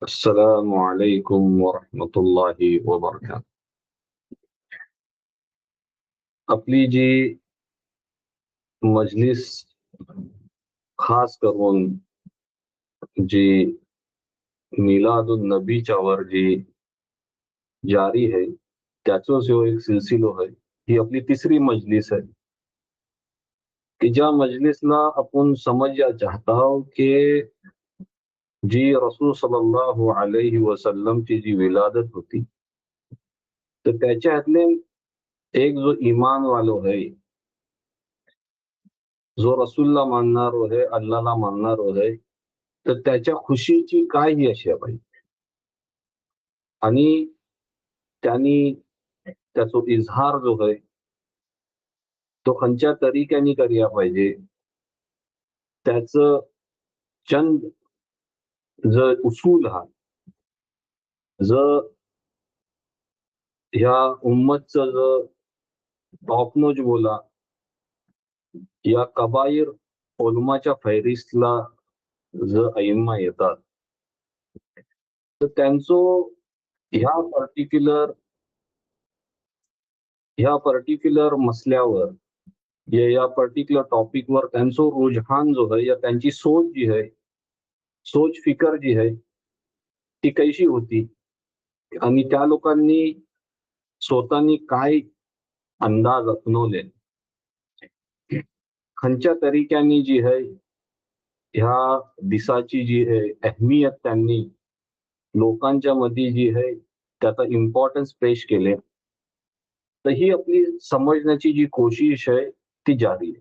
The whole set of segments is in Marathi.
अस्सलामु अलैकुम वरहमतुल्लाहि वबरकातुह. आपली जी मजलिस खास करून जी मिलादुन नबीच्या वर जी जारी है त्याचो जो एक सिलसिलो है ही आपली तिसरी मजलिस आहे की ज्या मजलिसला आपण समजा चाहता हो की जी रसूल सल्लल्लाहु अलैहि वसल्लमची जी विलादत होती तर त्याच्यातले एक जो ईमान वालो है, जो रसूलला मानणारो आहे, अल्लाहला मानणारो आहे, तर त्याच्या खुशीची काय ही अशी पाहिजे आणि त्यांनी त्याचा इजहार जो आहे तो खंयच्या तरीक्याने करूया पाहिजे. त्याचं चंद ज उसूल हा ज ह्या उम्मतचं ज टॉपनोज बोला या कबाईर उलमाच्या फहरिस्तला ज अइम्मा येतात तर त्यांचं ह्या पर्टिक्युलर मसल्यावर या पर्टिक्युलर टॉपिकवर त्यांचं रुजहान जो आहे या त्यांची सोच जी आहे, सोच फिकर जी आहे ती कशी होती आणि त्या लोकांनी स्वतःनी काय अंदाज अपनवले, खंयच्या तरीक्याने जी आहे ह्या दिसाची जी आहे अहमियत त्यांनी लोकांच्या मध्ये जी आहे त्याचा इम्पॉर्टन्स पेश केले, तर ही आपली समजण्याची जी कोशिश आहे ती जारी आहे.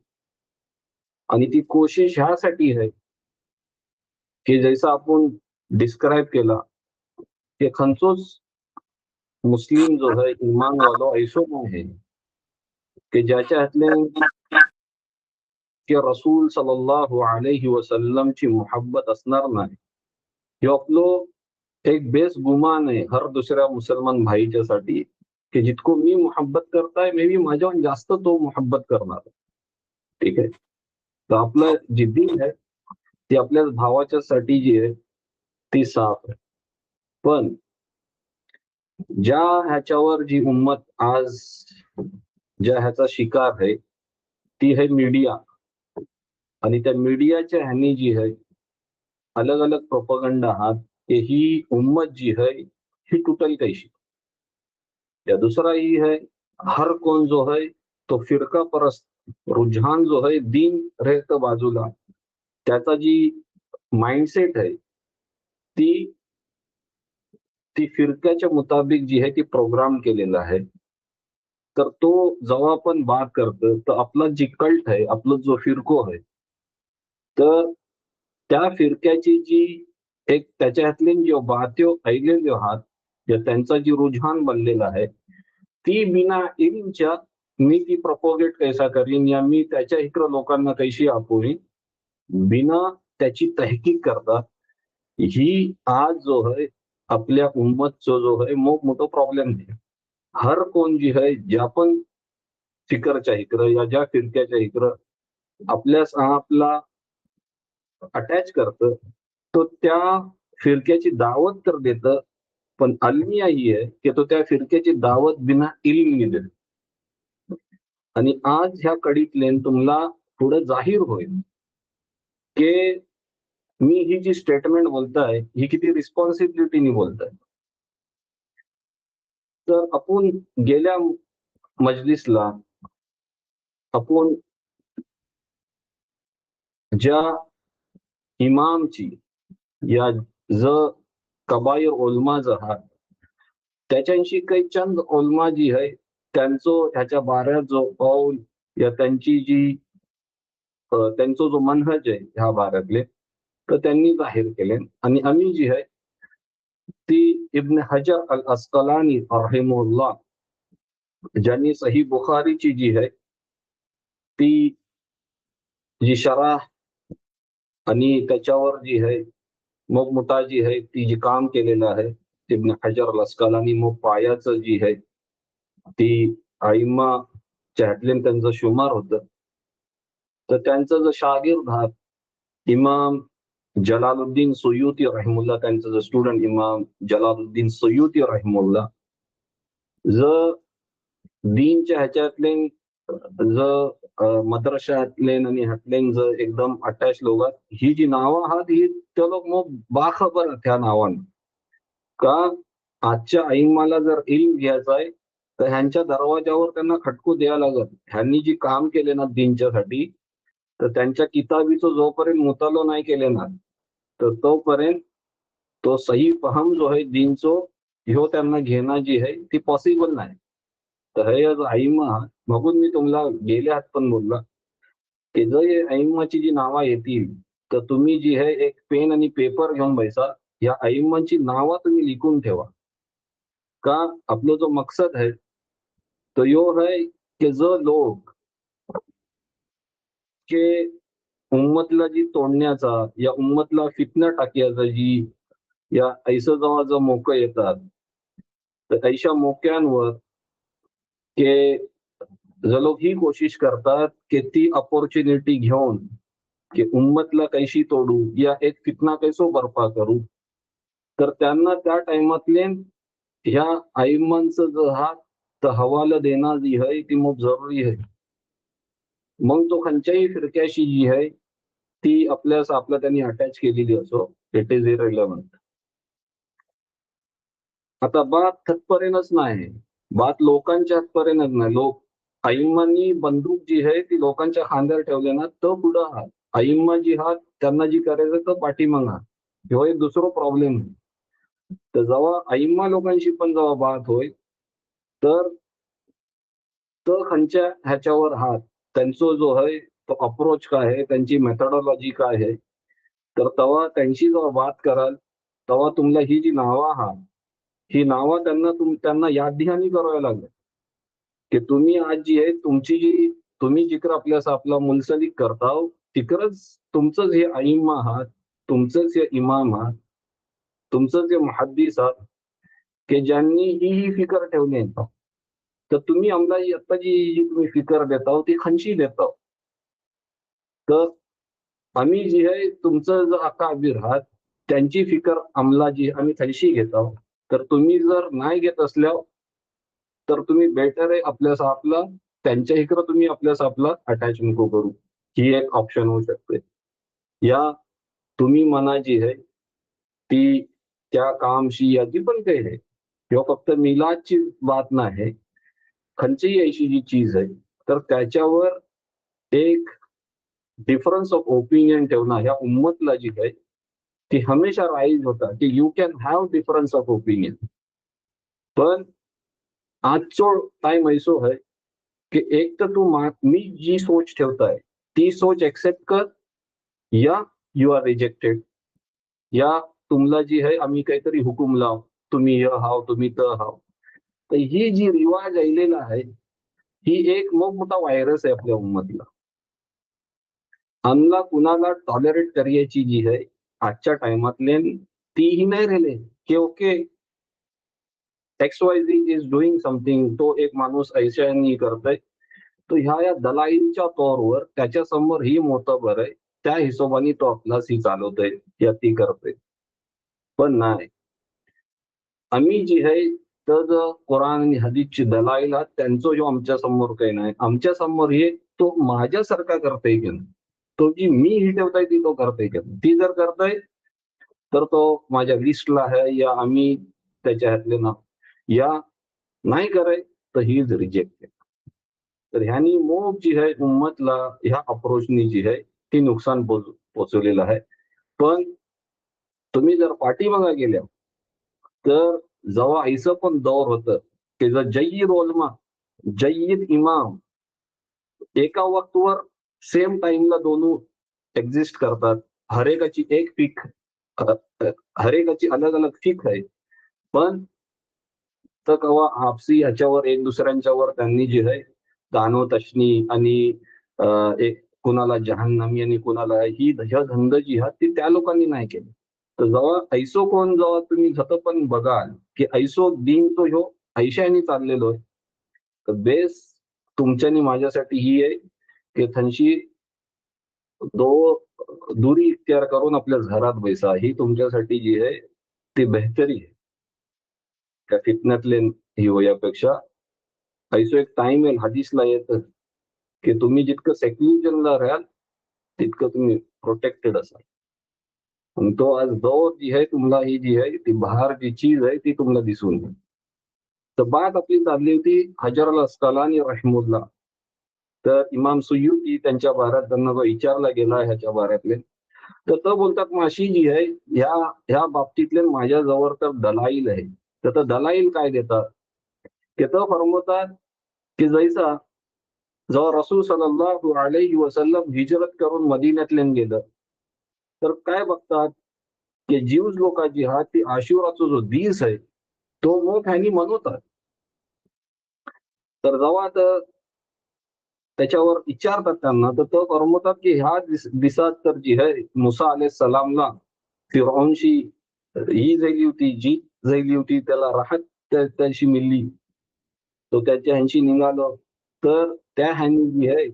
आणि ती कोशिश ह्यासाठी आहे की जैसा आपण डिस्क्राईब केला की खंचोच मुस्लिम जो है ईमान वालो ऐसो आहे की ज्याच्या हातले की रसूल सल्लल्लाहु अलैहि वसल्लमची मोहब्बत असणार नाही. हे आपलो एक बेस गुमान आहे हर दुसऱ्या मुसलमान भाईच्यासाठी की जितको मी मोहब्बत करताय मे बी माझ्याहून जास्त तो मोहब्बत करणार. ठीक आहे, तर आपलं जी दिल आहे ती आपल्या भावाच्यासाठी जी आहे ती साफ आहे. पण ज्या ह्याच्यावर जी उम्मत आज ज्या ह्याचा शिकार आहे ती आहे मीडिया. आणि त्या मीडियाच्या ह्यानी जी आहे अलग अलग प्रोपगंडा आहात की ही उम्मत जी है ही टूटल कैसी. या दूसरा ही है हर कोण जो है तो फिरका परस्त रुझान जो है दीन रहत बाजूला त्याचा जी माइंडसेट आहे ती ती फिरक्याच्या मुताबिक जी आहे ती प्रोग्राम केलेला आहे. तर तो जेव्हा आपण बात करतो तर आपला जी कल्ट आहे, आपला जो फिरको आहे, तर त्या फिरक्याची जी एक त्याच्यातले जे बात्यो ऐलेले आहात या त्यांचा जी रुझान बनलेला आहे ती बिना इल्मच्या मी ती प्रपोगेट कैसा करीन या मी त्याच्या इकडं लोकांना कैशी आपोवीन बिना त्याची तहकीक करता, ही आज जो है आपल्या उम्मतचा जो है मोठा प्रॉब्लेम आहे. हर कोण जी है ज्या पण फिकरच्या इकडं या ज्या फिरक्याच्या इकडं आपला अटॅच करतं तो त्या फिरक्याची दावत तर देतं, पण अलमिया ही आहे की तो त्या फिरक्याची दावत बिना इल्म देत. आणि आज ह्या कडीतले तुम्हाला पुढे जाहीर होईल की मी ही जी स्टेटमेंट बोलताय ही किती रिस्पॉन्सिबिलिटीने बोलताय. तर आपण गेल्या मजलिसला आपण ज्या इमामची या ज कबायर ओलमा जो आहात त्याच्याशी काही चंद ओलमा जी आहे त्यांचं ह्याच्या बाऱ्यात जो पाऊल या त्यांची जी त्यांचा जो मनहज आहे ह्या बाऱ्यातले तर त्यांनी जाहीर केले. आणि आम्ही जी आहे ती इब्न हजर अल अस्कलानी रहिमहुल्लाह ज्यांनी सही बुखारीची जी आहे ती जी शराह आणि त्याच्यावर जी आहे मग मोठा जी आहे ती जी काम केलेलं आहे इब्न हजर अल अस्कलानी मग पायाचं जी आहे ती आइम्मा चॅटलेन त्यांचं शुमार होतं. तर त्यांचं जो शागिर्द आहात इमाम जलालुद्दीन सुयुती रहिमुल्ला, त्यांचं जो स्टुडंट इमाम जलालुद्दीन सुयुती रहिमुल्ला, जर दीनच्या ह्याच्यातले मद्रशातले आणि हातले जर एकदम अटॅच लोक, ही जी नावं आहात ही ते लोक मग बाखबर त्या नावानं का आजच्या आईमाला जर इल्म घ्यायचा आहे तर ह्यांच्या दरवाजावर त्यांना खटकू द्यायला लागत. ह्यांनी जी काम केले ना दीनच्यासाठी, तर त्यांच्या किताबीचं जोपर्यंत मुतालो नाही केले ना, तर तोपर्यंत तो सही फहम जो आहे दीनचो ह्यो त्यांना घेणं जी आहे ती पॉसिबल नाही. तर हे आईमा बघून मी तुम्हाला गेल्या हात पण बोलला की जर हे आईमाची जी नावं येतील तर तुम्ही जी आहे एक पेन आणि पेपर घेऊन बैसा, या आईमांची नावं तुम्ही लिखून ठेवा. का आपला जो मकसद है तो यो है कि जो लोग के उम्मतला जी तोडण्याचा या उम्मतला फितना टाकण्याचा जी या ऐसं जेव्हा जो मोकं येतात तर ऐशा मोक्यांवर के जे लोक ही कोशिश करतात की ती अपॉर्च्युनिटी घेऊन की उम्मतला कैशी तोडू या एक फितना कैसो बर्पा करू, तर त्यांना त्या टाइमातले ह्या आईमांचं जो हा तर हवाला देणं जी आहे ती खूप जरुरी आहे. मग तो खंच्याही फिरक्याशी जी आहे ती आपल्या त्यांनी अटॅच केलेली असो, इट इज इररिलेव्हंट. आता बात थतपर्यंतच नाही, बात लोकांच्या हातपर्यंतच नाही. लोक आईम्मांनी बंदूक जी आहे ती लोकांच्या खांद्यावर ठेवले ना तर पुढं हात, आईम्मा जी हात त्यांना जी करायचं तर पाठीमागा, ह्यो एक दुसरा प्रॉब्लेम. तर जेव्हा आईम्मा लोकांशी पण जेव्हा बात होय तर तर खंच्या ह्याच्यावर हात, त्यांचा जो आहे तो अप्रोच काय आहे, त्यांची मेथडॉलॉजी काय आहे, तर तेव्हा त्यांची जेव्हा बात कराल तेव्हा तुम्हाला ही जी नावं आहात ही नावं त्यांना याद ध्यानी करावं लागेल की तुम्ही आज जी आहे तुमची जी तुम्ही जिकडं आपला मुलसलीक करताव तिकडंच तुमचंच हे आईम्मा आहात, तुमचंच हे इमाम आहात, तुमचंच हे मुहद्दिस आहात की ज्यांनी ही फिकर ठेवली. तर तुम्ही आम्हाला आता जी तुम्ही फिकर देताव ती खंची देताव. तर आम्ही जी आहे तुमचं जो अकाबीर आहात त्यांची फिकर आम्हाला जी आम्ही खंची घेताव. तर तुम्ही जर नाही घेत असल्यावर तर तुम्ही बेटर आहे आपला त्यांच्या इकडं तुम्ही आपला अटॅच नको करू, ही एक ऑप्शन होऊ शकते. या तुम्ही मना जी आहे ती त्या कामशी या जी पण काही आहे किंवा फक्त मिलादची बात नाही, खंचही अशी जी चीज आहे तर त्याच्यावर एक डिफरन्स ऑफ ओपिनियन ठेवणं ह्या उम्मतला जी आहे ती हमेशा राईज होता की you can have difference of opinion, पण आजचो टाइम ऐसो है की एक तर तू मी जी सोच ठेवताय ती सोच एक्सेप्ट कर या यू आर रिजेक्टेड, या तुम्हाला जी आहे आम्ही काहीतरी हुकूम लाव, तुम्ही हे हाव तुम्ही तर हाव. तर ही जी रिवाज आलेला आहे ही एक मोठा व्हायरस आहे आपल्या उम्मतला. आम्हाला कुणाला टॉलरेट करायची जी आहे आजच्या टाइमातले तीही नाही राहिले की okay XYZ is doing something, तो एक माणूस ऐशानी करतोय तो ह्या या दलाईलच्या तौरवर त्याच्या समोर ही मोतबर आहे, त्या हिशोबाने तो आपला सी चालवतोय या ती करतोय. पण नाही, आम्ही जी आहे तर कुराण आणि हदीसची दलाईल आहात त्यांचं जो आमच्या समोर काही नाही, आमच्या समोर हे तो माझ्यासारखा करतोय की नाही, तो जी मी ही ठेवताय ती तो करतोय की नाही, ती जर करतोय तर तो माझ्या लिस्टला आहे या आम्ही त्याच्या ह्यातले ना, या नाही कराय तर ही इज रिजेक्टेड. तर ह्यानी मोग जी आहे उम्मतला ह्या अप्रोचनी जी आहे ती नुकसान पोचवलेलं आहे. पण तुम्ही जर पाठीमागा गेल्या तर जेव्हा ऐसं पण दौर होतं की जर जय्यद उलमा जय्यद इमाम एका वक्तवर सेम टाइमला दोन एक्झिस्ट करतात, हरेकाची एक पीक, हरेकाची अलग अलग फिक आहे, पण तर कवा आपसी ह्याच्यावर एक दुसऱ्यांच्यावर त्यांनी जे आहे दानो तशनी आणि एक कुणाला जहान्नमी आणि कुणाला ही धंद जी आहे ती त्या लोकांनी नाही केली. तर जेव्हा ऐसो कोण जेव्हा तुम्ही जत पण बघाल की ऐसो दिन तो ह्यो ऐशाने चाललेलो आहे, तर बेस तुमच्यानी माझ्यासाठी ही आहे की थंशी दो दुरी इख्तियार करून आपल्या घरात बैसा, ही तुमच्यासाठी जी आहे ती बेहतरी आहे. त्या फितन्यातले ही वयापेक्षा ऐसो एक टाइम येईल, हदीसला येतं की तुम्ही जितकं सेक्युलरला राहाल तितकं तुम्ही प्रोटेक्टेड असाल. आणि तो आज दौर जी आहे तुम्हाला, ही जी आहे ती बाहेर जी चीज आहे ती तुम्हाला दिसून येईल. तर बात आपली चालली होती हजर अल अस्कलानी रहमुल्लाह. तर इमाम सुयुती त्यांच्या बारात त्यांना जो विचारला गेला ह्याच्या बारातले, तर तो बोलतात माशी जी आहे ह्या ह्या बाबतीतले माझ्याजवळ तर दलाईल आहे. तर दलाईल काय देतात, ते तर फरमवतात की जैसा जेव्हा रसूल सल्लल्लाहु अलैहि वसल्लम हिजरत करून मदिन्यातले गेलं, तर काय बघतात की ज्यूज लोकांची हा ती आशुराचा जो दिवस आहे तो मोठ्याने मनवतात. तर जेव्हा त्याच्यावर विचारतात त्यांना, तर तो फरमवतात की ह्या दिवसात तर जी आहे मुसा अलेह सलामला फिरौनशी ही झाली होती, जी झाली होती, त्याला राहत त्याशी मिळली, तो त्याच्या ह्यांशी निघालो. तर त्या ह्यानी जी आहे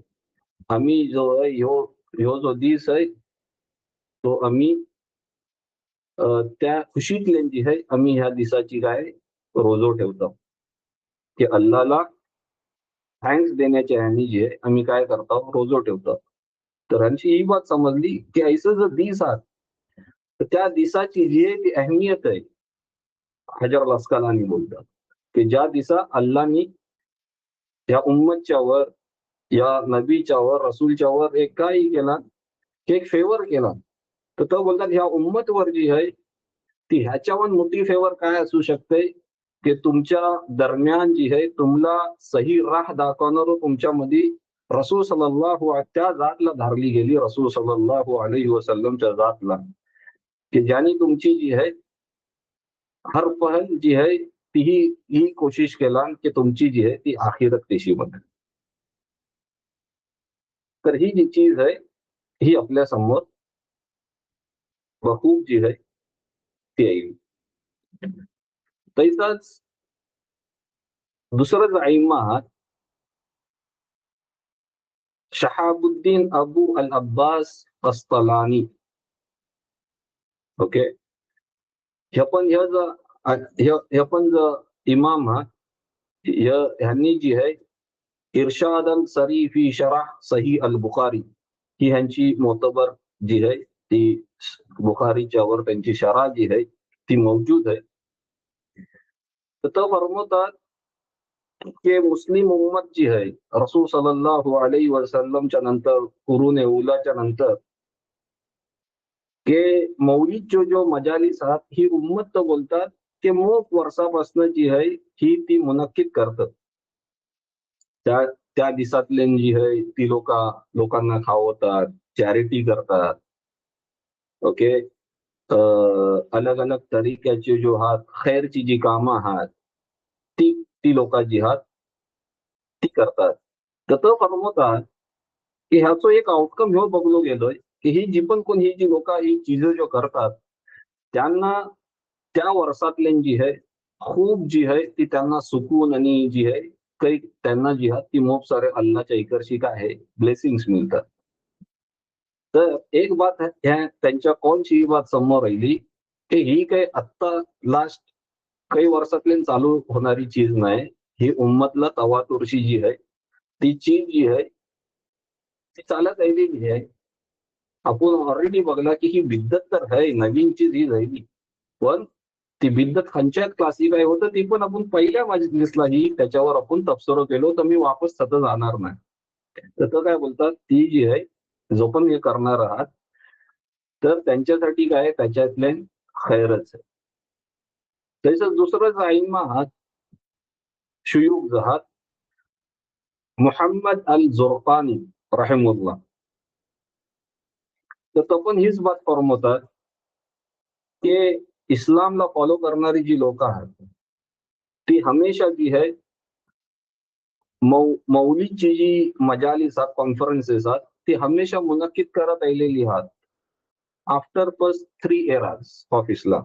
आम्ही जो आहे ह्यो ह्यो जो दिवस आहे तो आम्ही त्या खुशीतले जी आहे आम्ही ह्या दिवसाची काय रोजो ठेवतो, की अल्लाहला थँक्स देण्याच्या ह्यानी जे आहे आम्ही काय करतो, रोजो ठेवतो. तर ह्यांची ही बात समजली की ऐसं जर दिस आहात तर त्या दिसाची जी आहे ती अहमियत आहे. हजर अल अस्कलानी बोलतात की ज्या दिसा अल्लाहनी या उम्मतच्या वर, या नबीच्या वर, रसूलच्या वर एक काही केला, की एक फेवर केला. तर तो बोलतात ह्या उम्मतवर जी आहे ती ह्याच्यावर मोठी फेवर काय असू शकते, की तुमच्या दरम्यान जी आहे तुम्हाला सही राह दाखवणार तुमच्यामध्ये रसूल सल्लल्लाहु त्या जातला धारली गेली, रसूल सल्लल्लाहु अलैहि वसल्लमच्या जातला, की ज्याने तुमची जी आहे हर पहल जी आहे ती ही कोशिश केला की तुमची जी आहे ती आखिरत कशी बनेल. तर ही जी चीज आहे ही आपल्या समोर खूप जी आहे ती येईल. तैसाच दुसरं आइम्मा शहाबुद्दीन अबू अल अब्बास अस्कलानी. ओके, हे पण हे पण जो इमाम ह्यांनी जी आहे इरशाद अल सरी फी शरह सही अल बुखारी, ही ह्यांची मोतबर जी आहे ती बुखारीच्या वर त्यांची शरह जी आहे ती मौजूद आहे. तर तो फरमवतात की मुस्लिम उम्मत जी आहे रसूल सल्लल्लाहु अलैहि वसल्लमच्या नंतर, कुरून उलाच्या नंतर, के मौलिद जो मजालिस आहात ही उम्मत तर बोलतात की मूक वर्षापासून जी आहे ही ती मुनक्कीद करतात. त्या त्या दिवसातले जी आहे ती लोकांना खावतात, चॅरिटी करतात. ओके, अलग अलग तरीक्याचे जो आहात खैरची जी कामं आहात ती ती लोक जी आहात ती करतात. तर तो फरमवतात की ह्याचं एक आउटकम ह्यो बघलो गेलोय की ही जी पण कोण ही जी लोक ही चीज जो करतात त्यांना त्या वर्षातले जी आहे खूप जी आहे ती त्यांना सुकून आणि जी आहे काही त्यांना जी आहे ती खूप सारे अल्लाच्या इकडची काय आहे ब्लेसिंग्स मिळतात. तर एक बात ह्या त्यांच्या कोणची ही बात समोर राहिली की ही काही आत्ता लास्ट काही वर्षातली चालू होणारी चीज नाही. ही उम्मतला तवातुरशी जी आहे ती चीज जी आहे ती चालत आलेली आहे. आपण ऑलरेडी बघला की ही बिद्दत तर आहे, नवीन चीज ही राहिली, पण ती बिद्दत खंच्यात क्लासिफाय होतं ती पण आपण पहिल्या मजलिसला ही त्याच्यावर आपण तबसरो केलो, तर मी वापस सतत जाणार नाही. तर काय बोलतात ती जी आहे जो पण हे करणार आहात तर त्यांच्यासाठी काय त्याच्यातले खैरच आहे. त्याचं दुसरंच आइम्मा आहात शुयूख आहात मुहम्मद अल जुरकानी रहमुल्लाह. तर तो पण हीच बात फरमवतात की इस्लामला फॉलो करणारी जी लोक आहेत ती हमेशा जी आहे मौलीदची जी मजालिस आहेत, कॉन्फरन्सेस आहेत, ती हमेशा मुनक्कीद करत आलेली आहात after first 3 eras of Islam.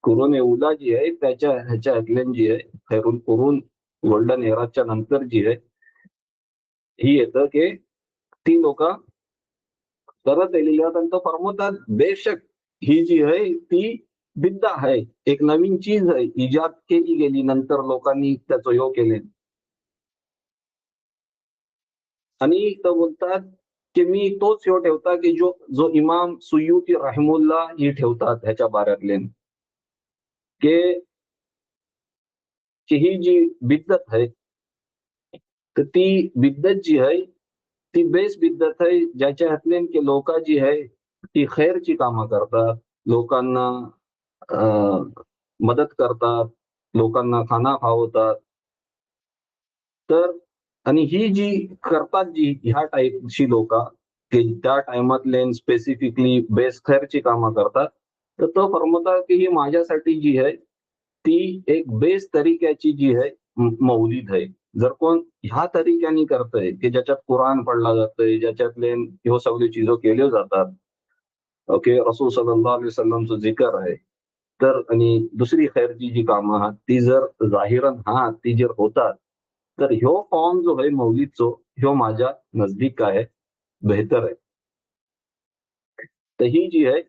कुरून एवला जी आहे त्याच्या ह्याच्यातल्या जी आहे खैरुल कुरून गोल्डन एराच्या नंतर जी आहे ही येतं की ती लोक करत आलेले आणि तो फरमवतात बेशक ही जी आहे ती बिद्दा आहे, एक नवीन चीज आहे, इजाद केली गेली नंतर लोकांनी त्याचं ह्यो केले. आणि तो बोलतात की मी तोच ह्यो ठेवता की जो जो इमाम सुयुती राहिमुल्ला ही ठेवतात ह्याच्या बाऱ्यातले की ही जी बिद्दत आहे तर ती बिद्दत जी आहे ती बेस बिद्दत आहे ज्याच्या हातले की लोक जी आहे ती खैरची कामं करतात, लोकांना मदत करतात, लोकांना खाना खावतात. तर आणि ही जी करतात जी ह्या टाईपची लोक की त्या टाइमातले स्पेसिफिकली बेस खैरची कामं करतात, तर तो फरमवतात की ही माझ्यासाठी जी आहे ती एक बेस तरीक्याची जी आहे मौलीद आहे. जर कोण ह्या तरीक्याने करतंय की ज्याच्यात कुराण पडला जातंय, ज्याच्यातले ह्यो सगळी चीजो केल्या जातात, ओके, रसूल सल्लल्लाहु अलैहि वसल्लमचं जिकर आहे, तर आणि दुसरी खैरची जी कामं आहात ती जर जाहिरन ती जर होतात, तर ह्यो फॉर्म जो आहे मौलीदचो ह्यो माझ्या नजदीक आहे, बेहतर आहे. तर ही जी आहे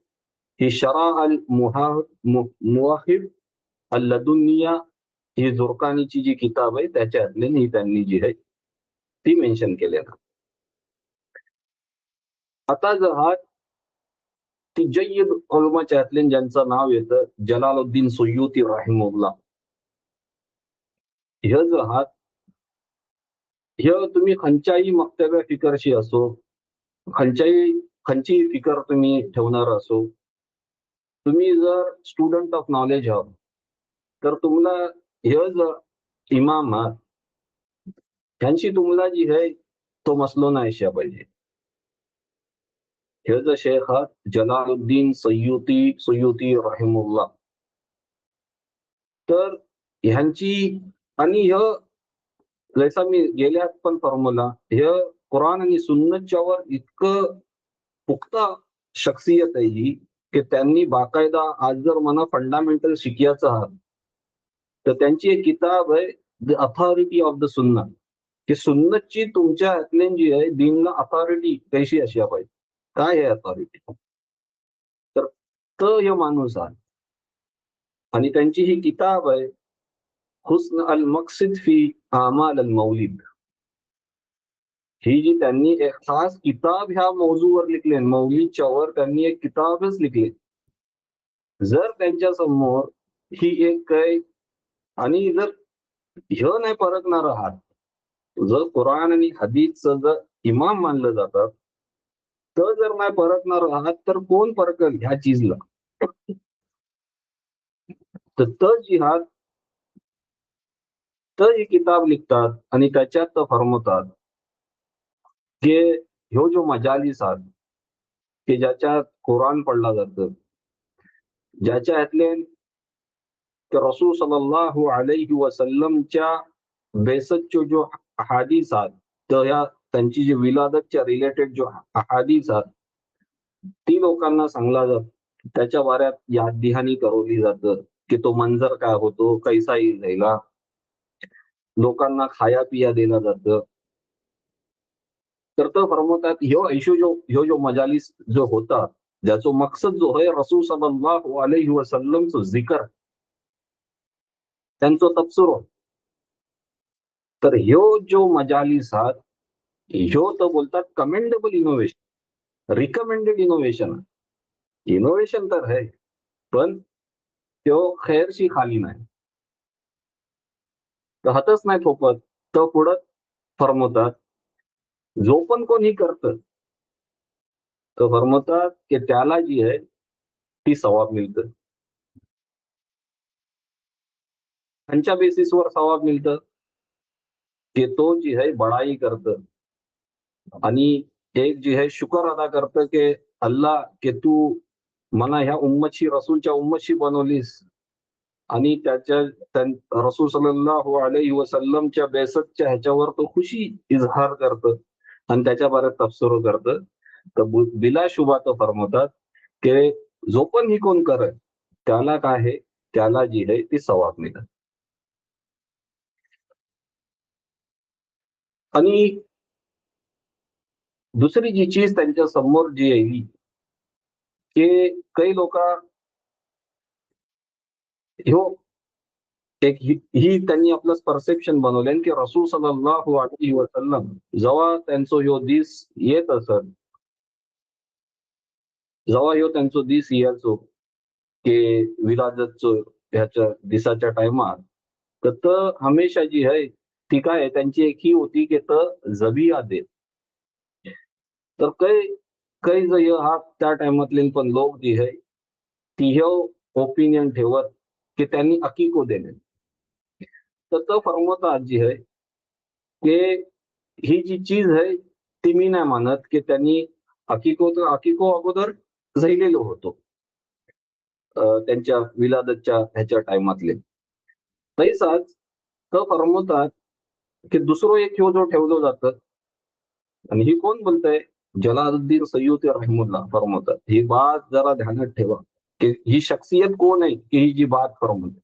ही शरा अल मुवाहिब अल लदुनिया ही जुरकानीची जी किताब आहे त्याच्यातली ही त्यांनी जी आहे ती मेन्शन केलेलं. आता जर हा ती जय्यद उलमाच्या यातले ज्यांचं नाव येतं जलालुद्दीन सुयुती राहिमुल्लाह, हे जो आहात हे तुम्ही खंचाई मक्तब्या फिकरशी असो, खंची फिकर तुम्ही ठेवणार असो, तुम्ही जर स्टुडंट ऑफ नॉलेज आहात तर तुम्हाला हे जर इमाम आहात त्यांची तुम्हाला जी आहे तो मसलो नाही शिया पाहिजे. हे जो शेख आहात जलालुद्दीन सुयुती राहिमुल्लाह, तर ह्यांची आणि जैसा मी गेल्यात पण फॉर्म्युला हे कुराण आणि सुन्नतच्यावर इतकं पुख्ता शख्सियत आहे ही की त्यांनी बाकायदा आज जर मला फंडामेंटल शिकायचं आहात तर त्यांची एक किताब आहे द अथॉरिटी ऑफ द सुन्ना, की सुन्नतची तुमच्या हातल्यान जी आहे दीनला अथॉरिटी कशी अशी पाहिजे, काय आहे अथॉरिटी, तर तो हे माणूस आहे. आणि त्यांची ही किताब आहे हुस्न अल मकसिद फी आमाल अल मौलिद, ही जी त्यांनी एक खास किताब ह्या मौजूवर लिखले, मौलीदच्या वर त्यांनी एक किताबच लिखली. जर त्यांच्या समोर ही एक काय आणि जर ह्यो नाही परखणार आहात, जर कुराण आणि हदीसचं जर इमाम मानलं जातात तर जर नाही परखणार आहात तर कोण परकल ह्या चीजला. तर जिहाद तर ही किताब लिखतात आणि त्याच्यात फरमवतात की ह्यो जो मजालिस आहात की ज्याच्यात कुराण पडला जातं, ज्याच्या हातले रसूल सल्लल्लाहु अलैहि वसल्लमच्या बेसतचे जो अहादीस आहेत, तर ह्या त्यांची जी विलादतच्या रिलेटेड जो अहादीस आहेत ती लोकांना सांगला जात, त्याच्या बाऱ्यात याददिहानी करवली जातं की तो मंजर काय होतो, कैसा येईल जायला, लोकांना खाया पिया दिलं जातं. तर तो फरमवतात ह्यो जो मजालिस जो होता ज्याचा मकसद जो आहे रसूल सल्लल्लाहु अलैहि वसल्लमचं जिकर, त्यांचं तबसुरो, तर ह्यो जो मजालिस आहात ह्यो तर बोलतात commendable innovation, recommended innovation. Innovation तर आहे पण तो खैरशी खाली नाही, तर हातच नाही थोपत. तर पुढं फरमवतात जो पण कोणी करतं तर फरमवतात की त्याला जी आहे ती सवाब मिळतं. त्यांच्या बेसिसवर सवाब मिळतं की तो जी आहे बडाई करतं आणि एक जी आहे शुकर अदा करतं की अल्लाह की तू मला ह्या उम्मतशी रसूलच्या उम्मतशी बनवलीस आणि रसूल सल्लल्लाहु अलैहि वसल्लमच्या बेसतच्या ह्याच्यावर तो खुशी इजहार करतं आणि त्याच्या बारे तबसुरो करतं. तर बिलाशुबा तो फरमवतात की जो पण ही कोण करत त्याला काय आहे, त्याला जी आहे ती सवाब मिळत. आणि दुसरी जी चीज त्यांच्या समोर जी येईल की काही लोक ह्यो एक ही त्यांनी आपलं परसेप्शन बनवलं की रसूल सल्लल्लाहु अलैहि वसल्लम जेव्हा त्यांचो ह्यो दीस येत असत, जेव्हा ह्यो त्यांचो दीस यायचो की विलादतचो ह्याच्या दिसाच्या टायमार, तर हमेशा जी आहे ती काय आहे, त्यांची एक ही होती की जबिया दे. तर काही काही जो हा त्या टायमातले पण लोक जी आहे ती ह्यो ओपिनियन ठेवत की त्यांनी अकीको देणे. तर तो फरमवतात जी आहे की ही जी चीज आहे ती मी नाही मानत की त्यांनी अकिको अगोदर झैलेलो होतो त्यांच्या विलादतच्या ह्याच्या टायमातले. तैसाच तो फरमवतात की दुसरो एक ह्यो जो ठेवलो जातं, आणि ही कोण बोलतंय? जलालुद्दीन सय्युती रहमुल्लाह फरमवतात. ही बात जरा ध्यानात ठेवा की ही शख्सियत कोण आहे की ही जी बात फरमवते.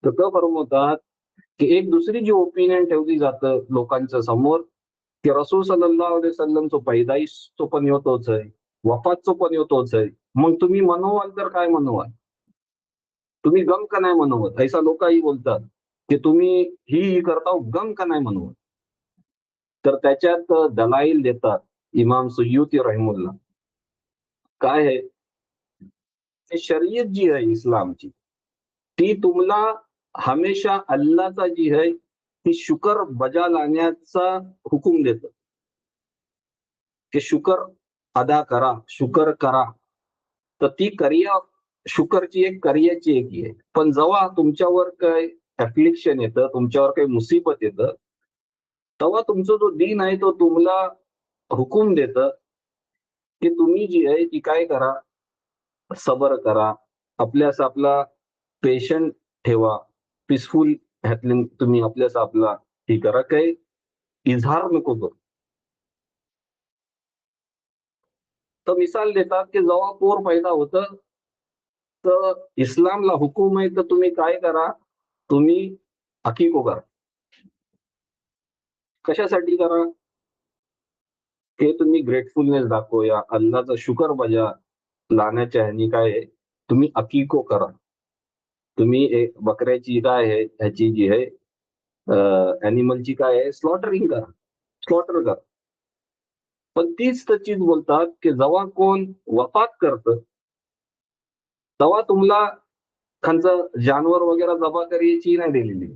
तर तो फरमवतात की एक दुसरी जी ओपिनियन ठेवली जातं लोकांच्या समोर की रसूल सल्लल्लाहु अलैहि वसल्लमचो पैदाइशचो पण ह्यो तोच आहे, वफातचो पण ह्यो तोच आहे. मग तुम्ही मनवाल तर काय मनवाल? तुम्ही गम का नाही मनवत? ऐसा लोकही बोलतात की तुम्ही ही करता गम का नाही मनवत? तर त्याच्यात दलाईल देतात इमाम सुय्युती रहमुल्लाह. काय आहे? की शरीयत जी आहे इस्लामची, ती तुम्हाला हमेशा अल्लाचा जी आहे ती शुकर बजा लावण्याचा हुकूम देतं की शुकर अदा करा, शुकर करा. तर ती कर्या शुकरची एक कर्याची एक आहे. पण जेव्हा तुमच्यावर काही ऍप्लिकेशन येतं, तुमच्यावर काही मुसीबत येतं, तेव्हा तुमचा जो दीन आहे तो तुम्हाला हुकूम देतं की तुम्ही जी आहे ती काय करा, सबर करा, आपला पेशंट ठेवा, पीसफुल ह्यातले तुम्ही आपला हे करा, काही इजहार नको करू. तर मिसाल देतात की जेव्हा पोर पैदा होतं, तर इस्लामला हुकूम आहे तर तुम्ही काय करा, तुम्ही अकीको करा. कशासाठी करा? हे तुम्ही ग्रेटफुलनेस दाखवूया, अल्लाचा शुकर बजा लावण्याच्या ह्यानी काय आहे, तुम्ही अकीको करा. तुम्ही एक बकऱ्याची काय आहे ह्याची जी आहे अॅनिमलची काय आहे स्लॉटरिंग करा, स्लॉटर करा. पण तीच तर चीज बोलतात की जेव्हा कोण वफात करतं, तेव्हा तुम्हाला खांचं जानवर वगैरे जबा करायची नाही दिलेली.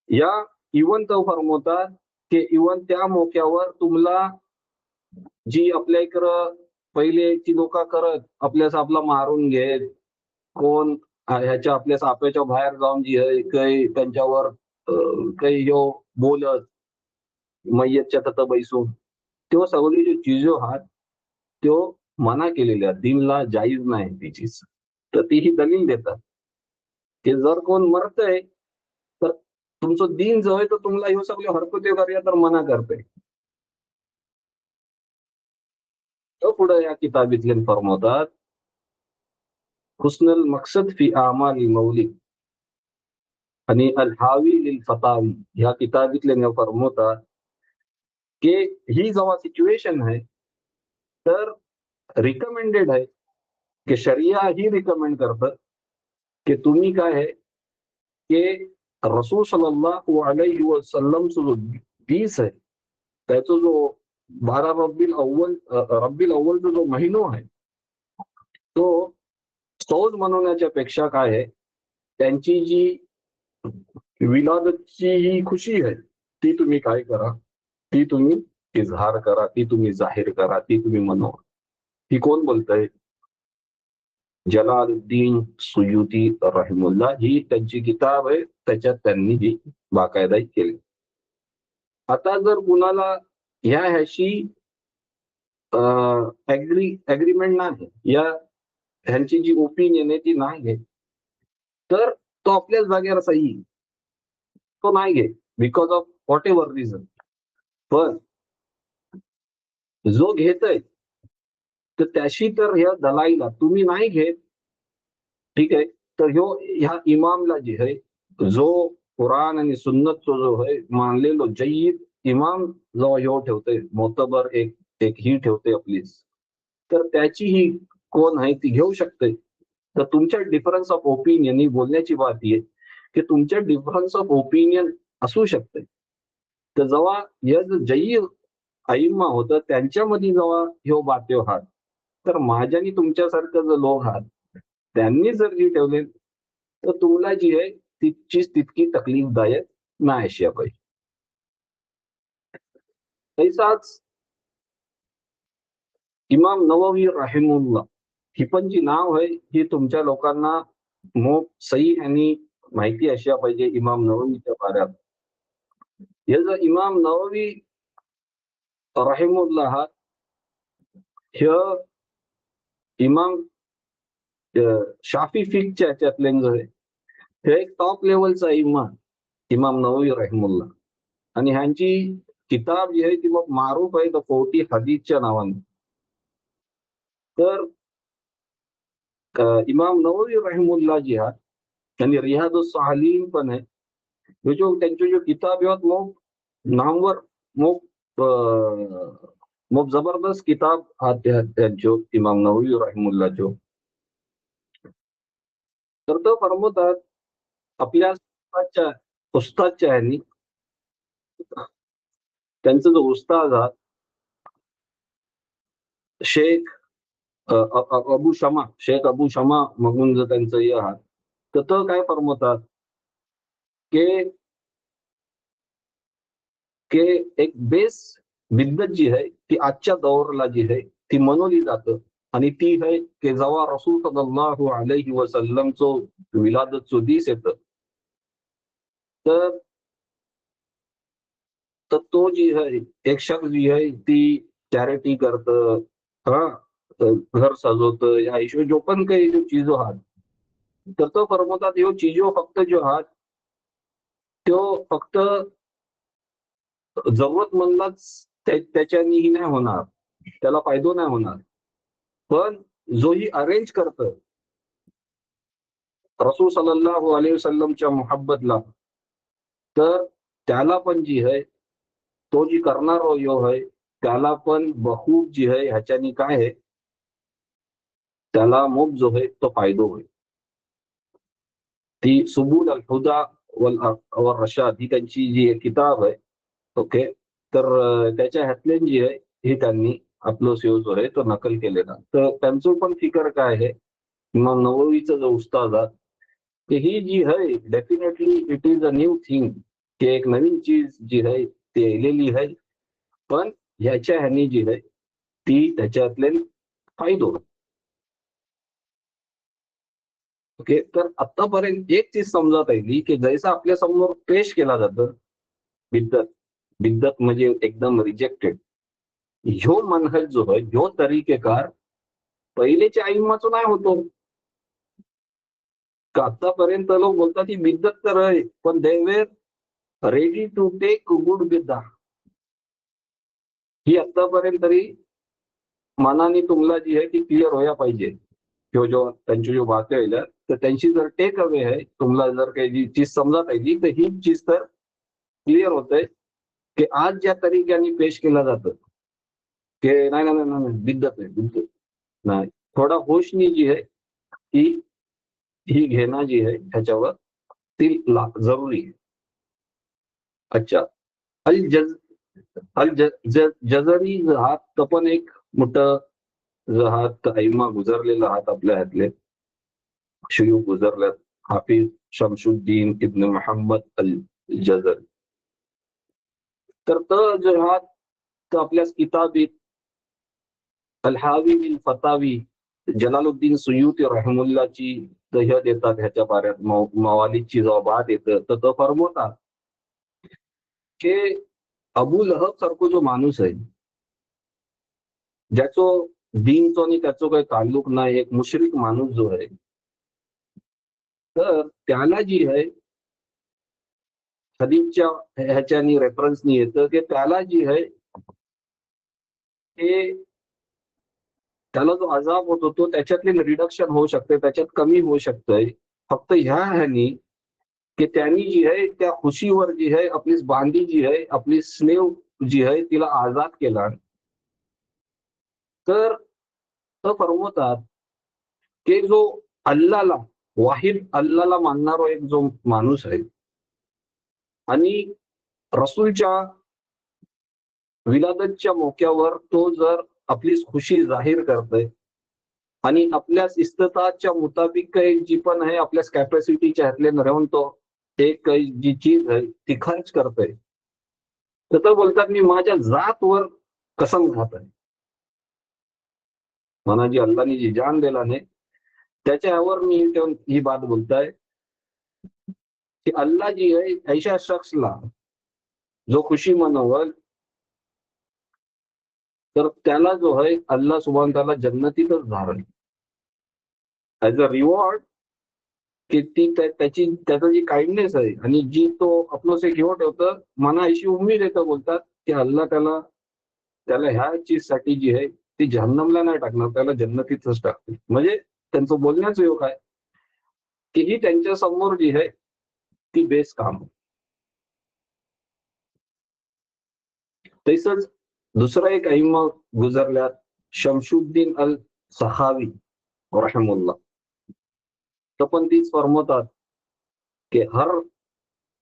या इवन तो फरमवतात की इवन त्या मोक्यावर तुम्हाला जी आपल्या इकडं पहिलेची लोक करत आपल्यास आपला मारून घेत, कोण ह्याच्या आपल्या साप्याच्या बाहेर जाऊन जी आहे काही त्यांच्यावर काही ह्यो बोलत मय्यतच्या तत बैसून, त्यो सगळी जी चिजो आहात त्यो मना केलेल्या दीनला जाईज नाही ती चीज. तर ती ही दलील देतात की जर कोण मरतय तर तुमचं दीन जो आहे तर तुम्हाला ह्यो सगळ्या हरकती करूया तर मना करतंय. तो पुढे या किताबीतले फरमवतात, हुस्नुल मकसद फी आमाल मौलिद आणि अल हावी लिल फतावी ह्या किताबीतले फरमवतात की ही जेव्हा सिच्युएशन आहे तर रिकमेंडेड आहे की शरिया ही रिकमेंड करतं की तुम्ही काय आहे की रसूल सल्लल्लाहु अलैहि वसल्लमचा जो दिस आहे त्याचा जो 12 रब्बील अव्वलचा जो महिनो आहे तो सौज मनवण्याच्या पेक्षा काय आहे, त्यांची जी विलादतची ही खुशी आहे ती तुम्ही काय करा, ती तुम्ही इजहार करा, ती तुम्ही जाहीर करा, ती तुम्ही मनवा. ही कोण बोलतंय? जलालुद्दीन सुयुती रहमुल्लाह ही त्यांची किताब आहे, त्याच्यात त्यांनी ही बाकायदा केली. आता जर कुणाला ह्याशी ऍग्रीमेंट नाही, या ह्यांची जी ओपिनियन आहे ती नाही घे, तर तो आपल्याच जागेवर सही तो नाही घे because of what ever reason. पण जो घेतय तर त्याशी तर ह्या दलाईला तुम्ही नाही घेत, ठीक आहे, तर ह्या इमामला जे आहे जो कुराण आणि सुन्नतचो जो आहे मानलेलो जय्यद इमाम जो ह्यो ठेवते मोतबर एक एक ही ठेवते आपलीच, तर त्याची ही कोण आहे ती घेऊ शकते. तर तुमच्या डिफरन्स ऑफ ओपिनियन ही बोलण्याची बात आहे की तुमच्या डिफरन्स ऑफ ओपिनियन असू शकते. तर जेव्हा हे जयी आईम्मा होतं त्यांच्यामध्ये जेव्हा ह्यो बात्यो हात, तर माझ्यानी तुमच्यासारखं जर लोक आहात त्यांनी जर जी ठेवले तर तुम्हाला जी आहे तितकीच तितकी तकलीफदायक नाही अशी पाहिजे. तैसाच इमाम नववी राहिमुल्लाह ही पण जी नाव आहे ही तुमच्या लोकांना सही आणि माहिती अशा पाहिजे इमाम नववीच्या बाऱ्यात. हे जर इमाम नववी राहिमुल्लाह हे इमाम शाफी फिकच्या ह्याच्यातले जो आहे हे एक टॉप लेवलचा इमाम नववी राहिमुल्लाह. आणि ह्यांची किताब जी आहे ती मग मारूफ आहे द 40 हदीसच्या नावाने. तर इमाम नववी राहिमुल्लाह जी आहेत त्यांनी रियादुस सालिहीन पण आहे. हे जो त्यांचे जो किताब आहेत मग नामवर मग मग जबरदस्त किताब आते त्यांचो इमाम नववी राहिमुल्लाहचो. तर तो फरमवतात आपल्या उस्तादच्या ह्यांनी त्यांचा जो उस्ताद हा शेख शेख अबू शमा म्हणून जर त्यांचं हे आहात तर तो काय फरमवतात की की एक बेस बिद्दत जी आहे ती आजच्या दौरला जी आहे ती मनवली जातं. आणि ती आहे की जेव्हा रसूल सल्लल्लाहु अलैहि वसल्लमचो विलादतचो दिस येतं तर तर तो जी आहे एक शख्स जी आहे ती चॅरिटी करतं, हा घर सजवतं या हिशोब जो पण काही जो चीजो आहात तर तो फरमवतात ह्यो चीजो फक्त जो आहात तो फक्त जरूरतमंदलाच त्याच्यानीही नाही होणार, त्याला फायदो नाही होणार. पण जो ही अरेंज करतं रसूल सल्लल्लाहु अलैहि वसल्लमच्या मोहब्बतला तर त्याला पण जी आहे तो जी करणार यो आहे त्याला पण बहुत जी आहे ह्याच्यानी काय आहे त्याला मग जो आहे तो फायदो होईल. ती सुबुल अल हुदा वल रशाद ही त्यांची जी एक किताब आहे. ओके. तर त्याच्या ह्यातले जी आहे हे त्यांनी आपलं सेव जो आहे तो नकल केलेला. तर त्यांचं पण फिकर काय आहे इमाम नववीचा जो उस्ताद आहे की ही जी आहे definitely it is a new thing की एक नवीन चीज जी आहे ती आलेली आहे. पण ह्याच्या ह्यानी जी आहे ती त्याच्यातले फायदो. ओके. तर आतापर्यंत एक चीज समजत आहे की जैसा आपल्या समोर पेश केला जातं बिद्दत बिद्दत म्हणजे एकदम रिजेक्टेड ह्यो मनहज जो आहे ह्यो तरीकेकार पहिलेच्या आईमाचो नाही होतो का. आतापर्यंत लोक बोलतात की बिद्दत तर आहे पण they were ready to take good बिद्दा ही आतापर्यंत तरी मनाने तुम्हाला जी आहे ती क्लिअर व्हायला पाहिजे. ह्यो जो त्यांची जो बात आहे तर त्यांची जर टेक अवे आहे तुम्हाला जर काही जी चीज समजत आहे तर ही चीज तर क्लिअर होत आहे की आज ज्या तरीक्याने पेश केलं जातं की नाही नाही नाही नाही बिद्दत आहे बिद्दत नाही. थोडा होशनी जी आहे ती ही घेणं जी आहे ह्याच्यावर ती जरुरी आहे. अच्छा. अल जज जजरी हा तो पण एक मोठं जहात ऐमा गुजरलेला आहात आपल्या ह्यातले शयूख गुजरल्यात हाफिज शमशुद्दीन इब्न मोहम्मद अल जजरी. तर तो जो आहात तो आपल्या किताबीत अलहावी बिल फतावी जलालुद्दीन सुयूती रहमुल्लाची दह्य देतात ह्याच्या बाऱ्यात मवालीची जेव्हा बात येतं तर तो फरमवतात की अबू लहब सारखो जो माणूस आहे ज्याचो दीनचो आणि त्याचो काही ताल्लुक नाही एक मुश्रिक माणूस जो आहे तर त्याला जी आहे हदीसच्या ह्याच्यानी रेफरन्सनी येतं की त्याला जी आहे ते त्याला जो अजाब होतो तो त्याच्यातले रिडक्शन होऊ शकते त्याच्यात कमी होऊ शकतंय फक्त ह्या ह्यानी की त्यांनी जी आहे त्या खुशीवर जी आहे आपली बांदी जी आहे आपली स्लेव जी आहे तिला आजाद केला. तर तो फरमवतात की जो अल्लाला वाहिद अल्लाला मानणारा एक जो माणूस आहे आणि रसूलच्या विलादतच्या मोक्यावर तो जर आपली खुशी जाहीर करतोय आणि आपल्या इस्तेताच्या मुताबिक काही जी पण आहे आपल्या कॅपॅसिटीच्या ह्यातले राहून तो एक जी चीज आहे ती खर्च करतोय, तर बोलतात मी माझ्या जातवर कसम खात आहे. मला जी अल्लाने जी जान दिला नाही त्याच्यावर मी ही बात बोलताय की अल्लाह जी आहे ऐशा शख्सला जो खुशी मनवल तर त्याला जो आहे अल्लाह सुभान ताला जन्नतीतच धारण ऍज अ रिवॉर्ड की ती त्याची त्याचा जी काइंडनेस आहे आणि जी तो आपलं घेऊन ठेवतं. मना अशी उमेद येतं बोलतात की अल्लाह त्याला त्याला ह्या चीजसाठी जी आहे ती जहन्नमला नाही टाकणार, त्याला जन्नतीतच टाकतील. म्हणजे त्यांचं बोलण्याचं योग आहे की ही त्यांच्या समोर जी आहे ती बेस काम. तसंच दुसरा एक अइम्मा गुजरल्यात शमशुद्दीन अल सहावी रहमुल्लाह. तर पण तीच फरमवतात की हर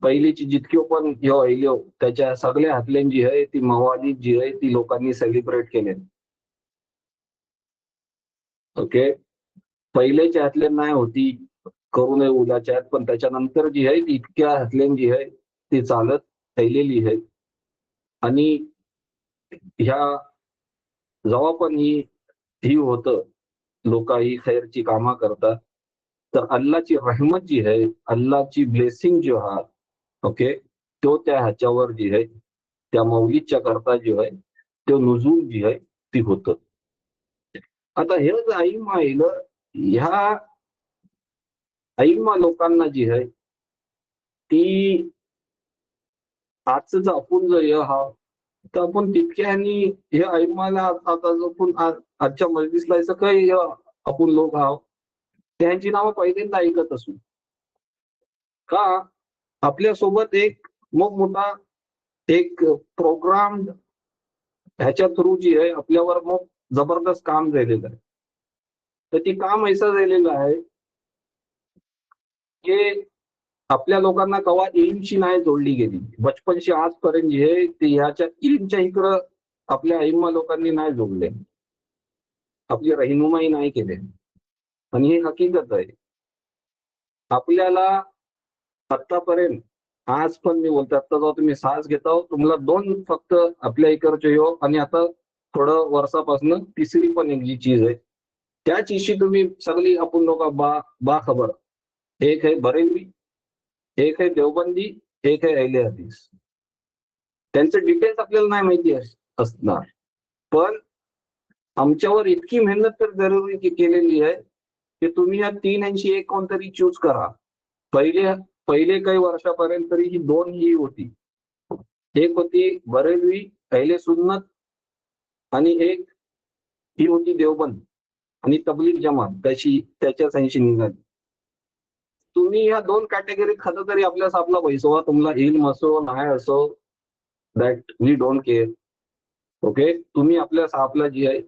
पहिलीची जितकी पण ह्यो आयल्यो त्याच्या सगळ्या हातल्यान जी आहे ती मवाली जी आहे ती लोकांनी सेलिब्रेट केले. ओके, पहिल्याच्या हातल्यान नाही होती करू नये उद्याच्या आहेत, पण त्याच्यानंतर जी आहे ती इतक्या हातल्यान जी आहे ती चालत राहिलेली आहे. आणि ह्या जेव्हा पण ही होतं लोक ही खैरची कामं करतात तर अल्लाची रहमत जी आहे अल्लाची ब्लेसिंग जो हा ओके तो त्या ह्याच्यावर जी आहे त्या मौलीदच्या करता जो आहे तो नुजूल जी आहे ती होतं. आता हे जे आईमा आईलं ह्या आईमा लोकांना जी आहे ती आजच आपण जर हा तर आपण तितक्यानी हे आईमाला आता आपण आजच्या मजलिसला असं काही आपण लोक आहोत त्यांची नावं पहिल्यांदा ऐकत असू का आपल्यासोबत एक मोठा एक प्रोग्राम ह्याच्या थ्रू जी आहे आपल्यावर मग जबरदस्त काम झालेलं आहे. तर ती काम असं झालेलं आहे की आपल्या लोकांना कवा इल्मशी नाही जोडली गेली. बचपनशी आजपर्यंत जी आहे ती ह्याच्या इल्मच्या इकडं आपल्या आईम्मा लोकांनी नाही जोडले, आपली रहनुमाई नाही केली. आणि ही हकीकत आहे. आपल्याला आतापर्यंत आज पण मी बोलतो आता जेव्हा तुम्ही श्वास घेता तुम्हाला दोन फक्त आपल्या इकडचे योग आणि आता थोडं वर्षापासून तिसरी पण एक जी चीज आहे त्या चीजची तुम्ही सगळी आपण लोक बा खबर. एक आहे बरेलवी, एक आहे देवबंदी, एक आहे अहले हदीस. त्यांचे डिटेल्स आपल्याला नाही माहिती असणार, पण आमच्यावर इतकी मेहनत तर जरुरी केलेली आहे की तुम्ही या तीन एक कोणतरी चूज करा. पहिले काही वर्षापर्यंत तरी ही दोन ही होती. एक होती बरेलवी अहले सुन्नत आणि एक ही होती देवबंद आणि तबलीग जमात त्याच्या संशी निघाली. तुम्ही या दोन कॅटेगरीत खाता तरी आपला पैसा तुम्हाला इल्म असो नाही असो that we don't care. Okay, तुम्ही आपला जी आहे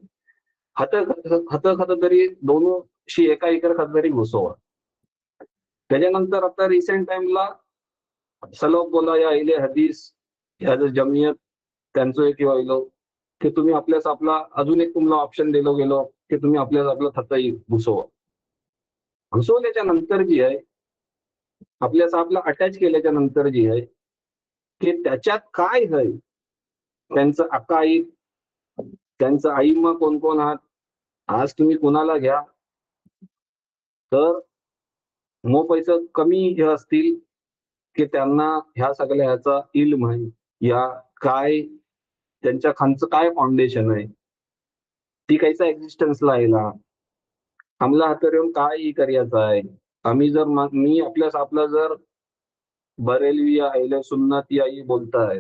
खत तरी दोनशी एका एकर खत तरी घुसवा. त्याच्यानंतर आता रिसेंट टाइमला सलोक बोला या अहले हदीस या जमियत त्यांचं एक व्हायलो की तुम्ही आपला अजून एक तुम्हाला ऑप्शन दिलं गेलो की तुम्ही आपला खतही घुसवा. घुसवल्याच्या नंतर जी आहे आपला अटॅच केल्याच्या नंतर जी आहे की त्याच्यात काय आहे त्यांचं अकाईद त्यांचं आईमा कोण कोण आहात. आज तुम्ही कोणाला घ्या तर मो पैसे कमी हे असतील की त्यांना ह्या सगळ्या ह्याचा इल्म आहे या काय त्यांच्या खांचं काय फाउंडेशन आहे ती कायचा एक्झिस्टन्सला यायला आम्हाला हातर येऊन काय करायचं आहे. आम्ही जर मी आपला जर बरेलवी या अहले सुन्नत याही बोलताय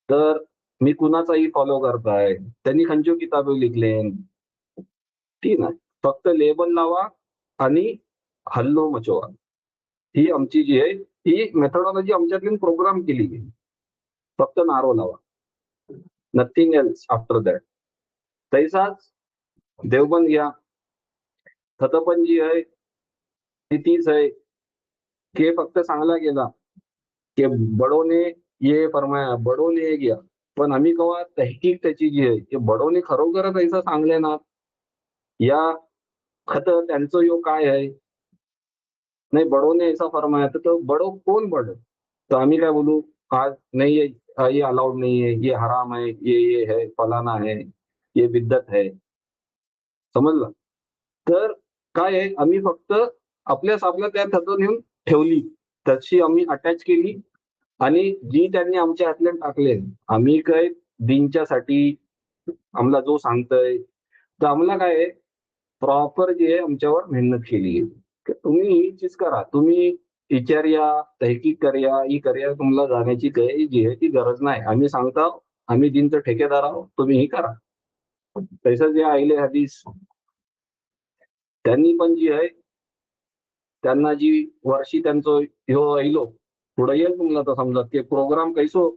तर मी कुणाचाही फॉलो करताय त्यांनी खंजो किताबे लिखले ती नाही फक्त लेबल लावा आणि हल्लो मचवा ही आमची जी आहे ही मेथडॉलॉजी आमच्यातली प्रोग्राम केली गेली. फक्त नारो लावा, नथिंग एल्स आफ्टर दॅट. तैसाच देवबंद घ्या, थतं पण जी आहे ती तीच आहे की फक्त सांगला गेला की बडोने ये फरमाया, बडोने ये गया. पण आम्ही कवा तहकीक त्याची जी आहे की बडोने खरोखरच ऐसा सांगले ना, या खत त्यांचं यो काय आहे, नाही बडोने ऐसा फरमाया, तर तो बडो कोण बडो? तर आम्ही काय बोलू, आज नहीं ये अलाउड नहीं है, ये हराम है, ये है, फलाना है, ये बिद्दत है. समजलं? तर काय आहे, आम्ही फक्त आपल्या त्या थतं नेऊन ठेवली, तशी आम्ही अटॅच केली आणि जी त्यांनी आमच्या हातल्यान टाकले, आम्ही काय दीनच्यासाठी आम्हाला जो सांगतोय, तर आम्हाला काय आहे, प्रॉपर जे आहे आमच्यावर मेहनत केली गेली. की तुम्ही ही चीज करा, तुम्ही विचार्या, तहकीक कर्या, ही कर्या, तुम्हाला जाण्याची काही जी आहे ती गरज नाही. आम्ही सांगतो, आम्ही दीनचं ठेकेदार आहोत, तुम्ही ही करा. तसं जे अहले हदीस त्यांनी पण जी आहे, त्यांना जी वर्षी त्यांचं ह्यो अहिलो पुढे येईल तुम्हाला तर समजा की प्रोग्राम कैसो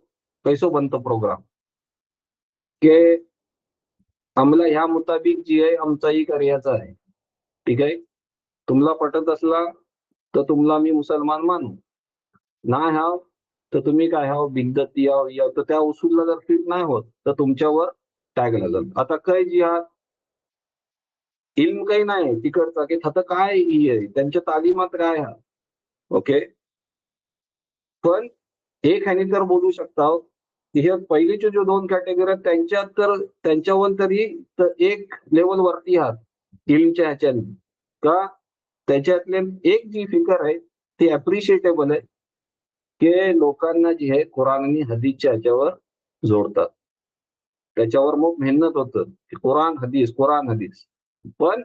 कैसो बनतो प्रोग्राम के आम्हाला ह्या मुताबिक जी आहे आमचाही कार्याचा आहे. ठीक आहे, तुम्हाला पटत असला तर तुम्हाला मी मुसलमान मानू, नाही हाव तर तुम्ही काय हाव बिद्दती हाव या, तर त्या उसूलला जर फिट नाही होत तर तुमच्यावर टॅग लागल. आता काय जिहाद इल्म काही नाही तिकडचा की थतं काय ही आहे, त्यांच्या तालीमात काय हा. ओके, पण एक ह्याने तर बोलू शकता की हे पहिलेचे जो दोन कॅटेगरी आहेत त्यांच्यात तर त्यांच्यावर तरी एक लेवल वरती आहात इल्मच्या ह्याच्याने, का त्याच्यातले एक जी फिकर आहे ती अप्रिशिएटेबल आहे की लोकांना जी आहे कुराण आणि हदीसच्या ह्याच्यावर जोडतात. त्याच्यावर मग मेहनत होतं कुराण हदीस, कुराण हदीस. पण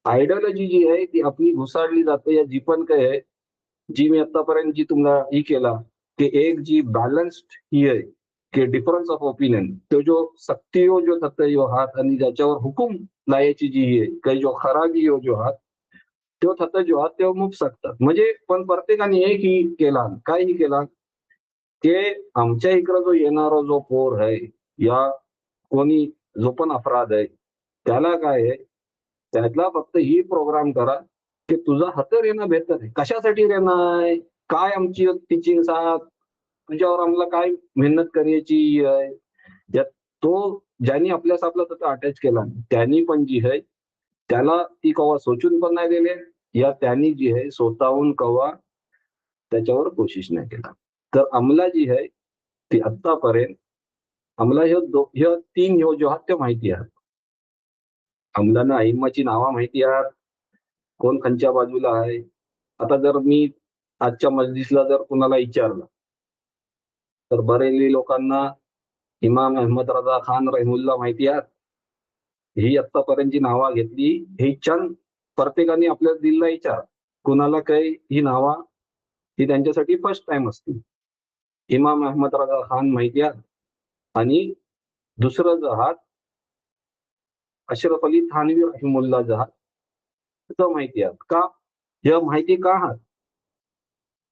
आयडियोलॉजी जी आहे ती आपली घुसाळली जाते, या जी पण काय आहे, जी मी आतापर्यंत जी तुम्हाला ही केला की एक जी बॅलन्स्ड ही आहे की डिफरन्स ऑफ ओपिनियन, तो जो सक्तियो जो थतयो हात आणि ज्याच्यावर हुकूम लायाची जी आहे काही जो खराबी हो जो हात, तो थत जो हात तेव्हा मुक सकतात. म्हणजे पण प्रत्येकाने एक ही केला, काय ही केला की आमच्या इकडं जो येणारा जो पोर आहे या कोणी जो पण अपराध आहे त्याला काय आहे, त्यातला फक्त ही प्रोग्राम करा की तुझा हात रेना बेहतर आहे. कशासाठी रेना आहे, काय आमची टीचिंग सांग, तुझ्यावर आम्हाला काय मेहनत करायची आहे. यात तो ज्यांनी आपल्यास आपला त्याचा अटॅच केला त्यांनी पण जी आहे त्याला ती कवा सोचून पण नाही दिले, या त्यांनी जी आहे स्वतःहून कवा त्याच्यावर कोशिश नाही केला. तर आम्हाला जी आहे ती आतापर्यंत आम्हाला ह्यो तीन ह्यो जो आहेत ते माहिती आहे. आम्हाला अइम्माची नावा माहिती आहेत, कोण खालच्या बाजूला आहे. आता जर मी आजच्या मजलिसला जर कुणाला विचारलं तर बरेली लोकांना इमाम अहमद रजा खान रहिमुल्ला माहिती आहेत. ही आतापर्यंतची नावा घेतली ही चंद प्रत्येकाने आपल्या दिलला विचार, कुणाला काही ही नावा ही त्यांच्यासाठी फर्स्ट टाइम असते. इमाम अहमद रजा खान माहिती आहेत आणि दुसरं जहात अशरफ अली थानवी रहिमुल्ला जहात माहिती आहेत का. हे माहिती का आहात,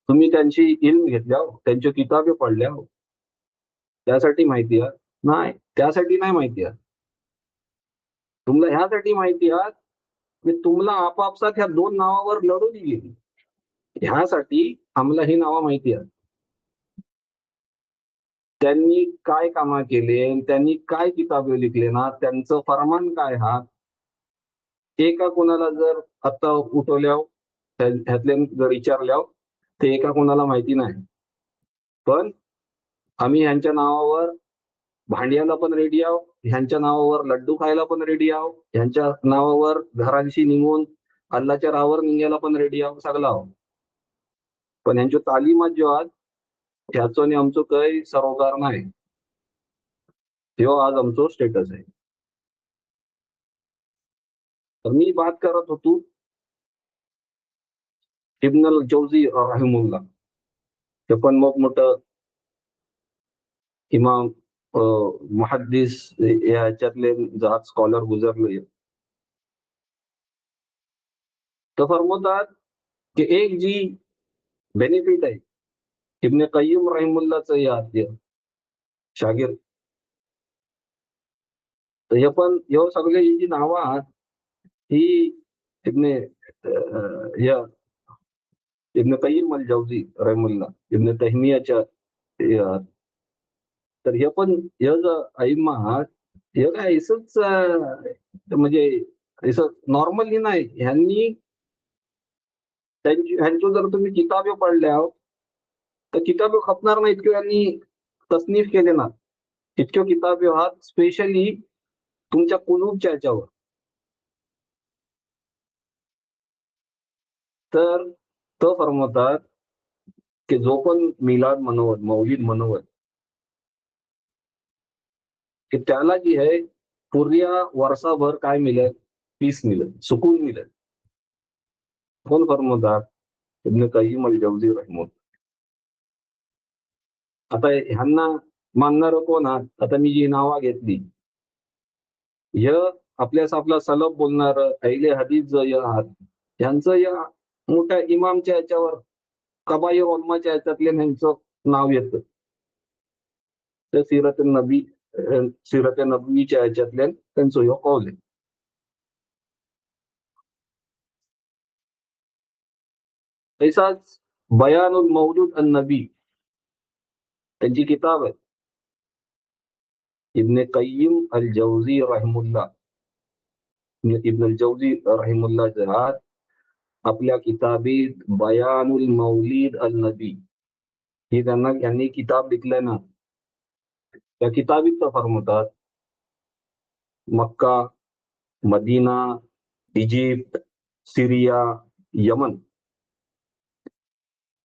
तुम्ही त्यांची इल्म घेतल्या हो, त्यांची किताबे पडल्या हो, त्यासाठी माहिती आहे नाही, त्यासाठी नाही माहिती आहे. तुम्हाला ह्यासाठी माहिती आहे की तुम्हाला आपापसात ह्या दोन नावावर लढवली गेली, ह्यासाठी आम्हाला ही नावं माहिती आहे. त्यांनी काय कामा केले, त्यांनी काय किताबे लिखले ना, त्यांचं फरमान काय हा, एका कोणाला जर आता उठवल्यावर ह्यातले जर विचारल्यावर ते एका कोणाला माहिती नाही. पण आम्ही ह्यांच्या नावावर भांड्याला पण रेडी आहो, ह्यांच्या नावावर लड्डू खायला पण रेडी आहो, ह्यांच्या नावावर घरांशी निघून अल्लाच्या राहावर निघायला पण रेडी आहो, सगळं आहो. पण ह्यांच्या तालीमात जो आज ह्याचं आणि आमचं काही सरोकार नाही. ह्यो आज आमचं स्टेटस आहे. तर मी बात करत होतो इब्न अल जौझी राहिमुल्लाह, ते पण मोठमोठं इमाम मुहद्दिस याच्यातले जहाज स्कॉलर गुजरले. तर फरमवतात की एक जी बेनिफिट आहे. इब्न कय्यम रहिमुल्लाचं हे आद्य शागिर. तर हे पण ह्यो सगळे ही जी नावं आहात ही इब्ने या इब्न कय्यम अल जौझी रहिमुल्लाह, इब्न तैमियाच्या हे आहात. तर हे पण हे जो अइम्मा आहात हे काय असंच म्हणजे असं नॉर्मली नाही. ह्यांचं जर तुम्ही किताबे पडल्या तर किताबे खपणार नाहीत किंवा यांनी तसनीफ केले ना इतक्या किताबे आहात स्पेशली तुमच्या कुलूबच्या ह्याच्यावर. तर तो फरमवतात की जो पण मिलाद मनवत, मौलिद मनवत, की त्याला जी आहे पुर्या वर्षभर काय मिळेल? पीस मिळेल, सुकून मिळेल. कोण फरमवतात? इब्न कय्यम अल जौझी रहमहुल्लाह. आता ह्यांना मानणारं कोण आहात? आता मी जी नावं घेतली ह्य आपल्यास आपला सलफ बोलणार अहले हदीस जो आहात यांचं या मोठ्या इमामच्या ह्याच्यावर कबायर उलमाच्या ह्याच्यातले यांचं नाव येतं. ते सीरत नबवीच्या ह्याच्यातले त्यांचं ह्यो कौल आहे. तसाच बयानुल मौलूद अन नबी त्यांची किताब आहे. इब्न कय्यम अल जौझी रहमुल्लाह, इब्न अल जौझी रहमुल्लाह जहात आपल्या किताबीत बयानुल मौलिद अल नबी ही यांनी किताब लिखलंय ना, त्या किताबीत तर फरमवतात मक्का, मदीना, इजिप्त, सिरिया, यमन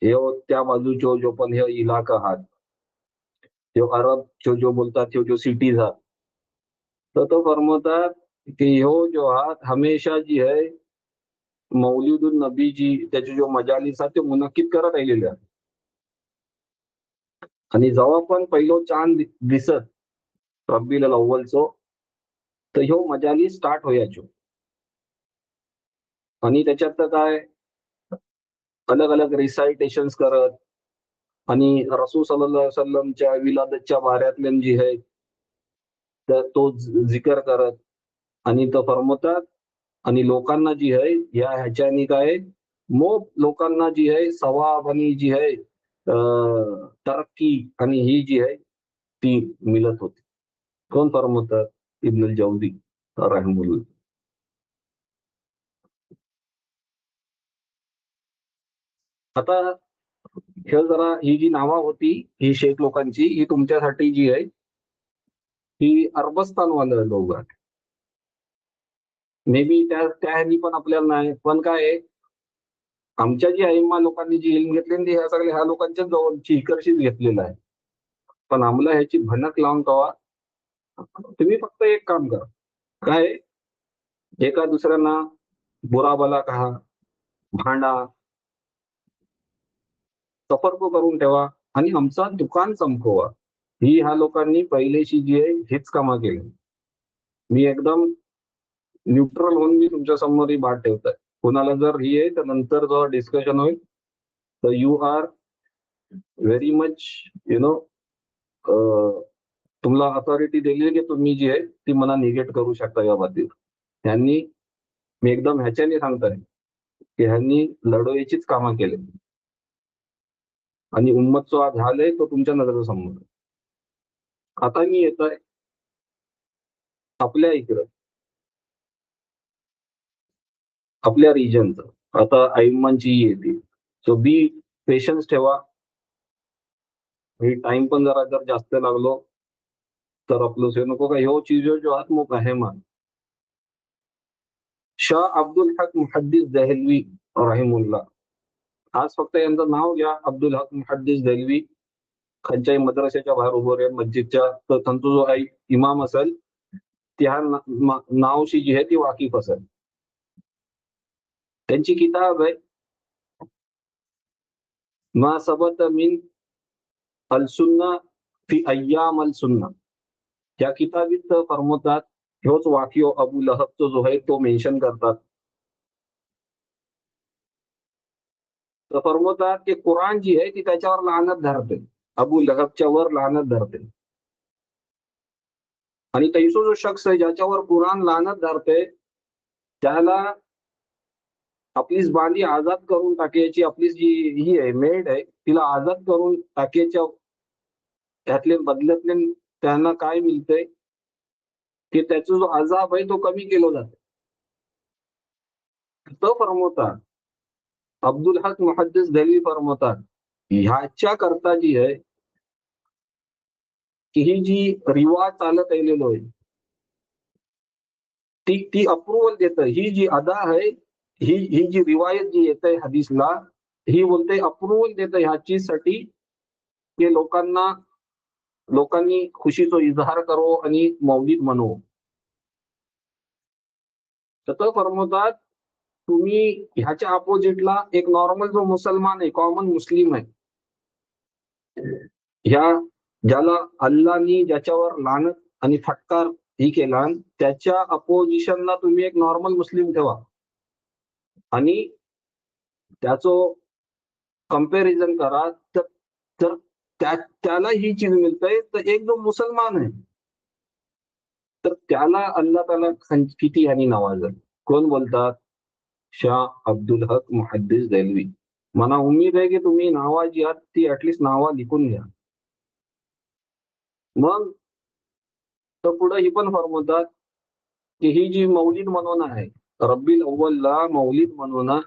हे त्या बाजूचो जो पण हे इलाका आहात त्यो अरब जो बोलतात त्यो जो सिटीज आहात तर तो फरमवतात की ह्यो जो आहात हमेशा जी आहे मौलिदुल नबी जी त्याचे जो मजालिस आहेत ते मुनक्कीद करत राहिलेले आहेत. आणि जेव्हा पण पहिलो चांद दिसत रब्बील अव्वलचो तर ह्यो मजाली स्टार्ट होयाचो. आणि त्याच्यात तर काय अलग अलग रिसायटेशन्स करत आणि रसूल सल्लल्लाहु अलैहि वसल्लमच्या विलादतच्या बाऱ्यातले जी आहे तर तो जिकर करत आणि तो फरमवतात आणि लोकांना जी आहे या ह्याच्यानी काय मोप लोकांना जी आहे सवाब आणि जी आहे तरक्की आणि ही जी आहे ती मिळत होती. कोण फरमवतात? इब्न अल जौझी रहमुल्लाह. आता हे जरा ही जी नावं होती ही शेख लोकांची ही तुमच्यासाठी जी आहे ही अरबस्तान वाले लोक आहेत. मे बी त्या ह्यानी पण आपल्याला नाही पण काय आहे, आमच्या जी अइम्मा लोकांनी जी इल्म घेतली ती ह्या सगळ्या ह्या लोकांच्या जवळची इकडचीच घेतलेलं आहे. पण आम्हाला ह्याची भनक लावून कवा तुम्ही फक्त एक काम करा काय एका दुसऱ्यांना बुराबला कहा, भांडा, सफरक करून ठेवा आणि आमचा दुकान चमकवा. ही ह्या लोकांनी पहिलेशी जी आहे हेच कामा केली. मी एकदम न्यूट्रल होऊन मी तुमच्या समोर ही बात ठेवतोय. कोणाला जर ही आहे तर नंतर जेव्हा डिस्कशन होईल तर you are very much you know तुम्हाला अथॉरिटी दिली की तुम्ही जी आहे ती मला निगेट करू शकता या बाबतीत. ह्यांनी मी एकदम ह्याच्याने सांगतोय की ह्यांनी लढवयाचीच कामं केली आणि उम्मतचा आज झालंय तो तुमच्या नजरेसमोर. आता मी येतोय आपल्या इकडं आपल्या रिजनचं. आता आईम्मांची येते सो बी पेशन्स ठेवा. हे टाइम पण जरा जर जास्त लागलो तर आपलं से नको का ह्यो चीज जो आहात मग आहे मान शाह अब्दुल हक मुहद्दिस दहलवी राहिमुल्लाह. आज फक्त यांचं नाव घ्या अब्दुल हक मुहद्दिस दहलवी. खंचाई मद्रसेच्या बाहेर उभं राहील मस्जिदच्या तर त्यांचा जो आहे इमाम असेल त्या नावशी जी आहे ती वाकिफ असेल. त्यांची किताब आहे मा सबत मिन अल सुन्ना फी अय्याम अल सुन्ना. त्या किताबीत फरमवतात ह्योच वाक्य अबू लहबचा जो आहे तो मेन्शन करतात तर फरमवतात की कुराण जी आहे ती त्याच्यावर लानत धरते, अबू लहबच्या वर लानत धरते. आणि तैसो जो शख्स आहे ज्याच्यावर कुराण लानत धरते त्याला आपलीच बांधी आजाद करून टाकायची, आपली जी ही आहे मेड आहे तिला आजाद करून टाकायच्या, त्यातले बदल्यातले त्यांना काय मिळतंय की त्याचा जो अजाब आहे तो कमी केला जातो. तो फरमवतात, अब्दुल हक मुहद्दिस दहलवी फरमवतात, ह्याच्या करता जी आहे की ही जी रिवाज चालत आलेलो आहे ती ती अप्रुव्हल देतं. ही जी अदा आहे, ही ही जी रिवायत जी येते हदीसला, ही बोलते अप्रुव्हल देतं ह्याचीसाठी की लोकांनी खुशीचा इजहार करो आणि मौलिद म्हणो. तर तो फरमवतात तुम्ही ह्याच्या अपोजिटला एक नॉर्मल जो मुसलमान आहे, कॉमन मुस्लिम आहे, ह्या ज्याला अल्लानी ज्याच्यावर लानत आणि फटकार ही केला, त्याच्या अपोजिशनला तुम्ही एक नॉर्मल मुस्लिम ठेवा आणि त्याचं कंपॅरिझन करा, तर तर त्याला ही चीज मिळतंय. तर एक जो मुसलमान आहे तर त्याला अल्लाह ताला किती ह्यानी नवाजल. कोण बोलतात? शाह अब्दुल हक मुहद्दिस दहलवी. मला उम्मीद आहे की तुम्ही नावा जी आहेत ती ऍटलिस्ट नावा लिखून घ्या. मग तर पुढे ही पण फरमवतात की ही जी मौलिद मनवणं आहे, रब्बील अव्वलला मौलिद मनवणं,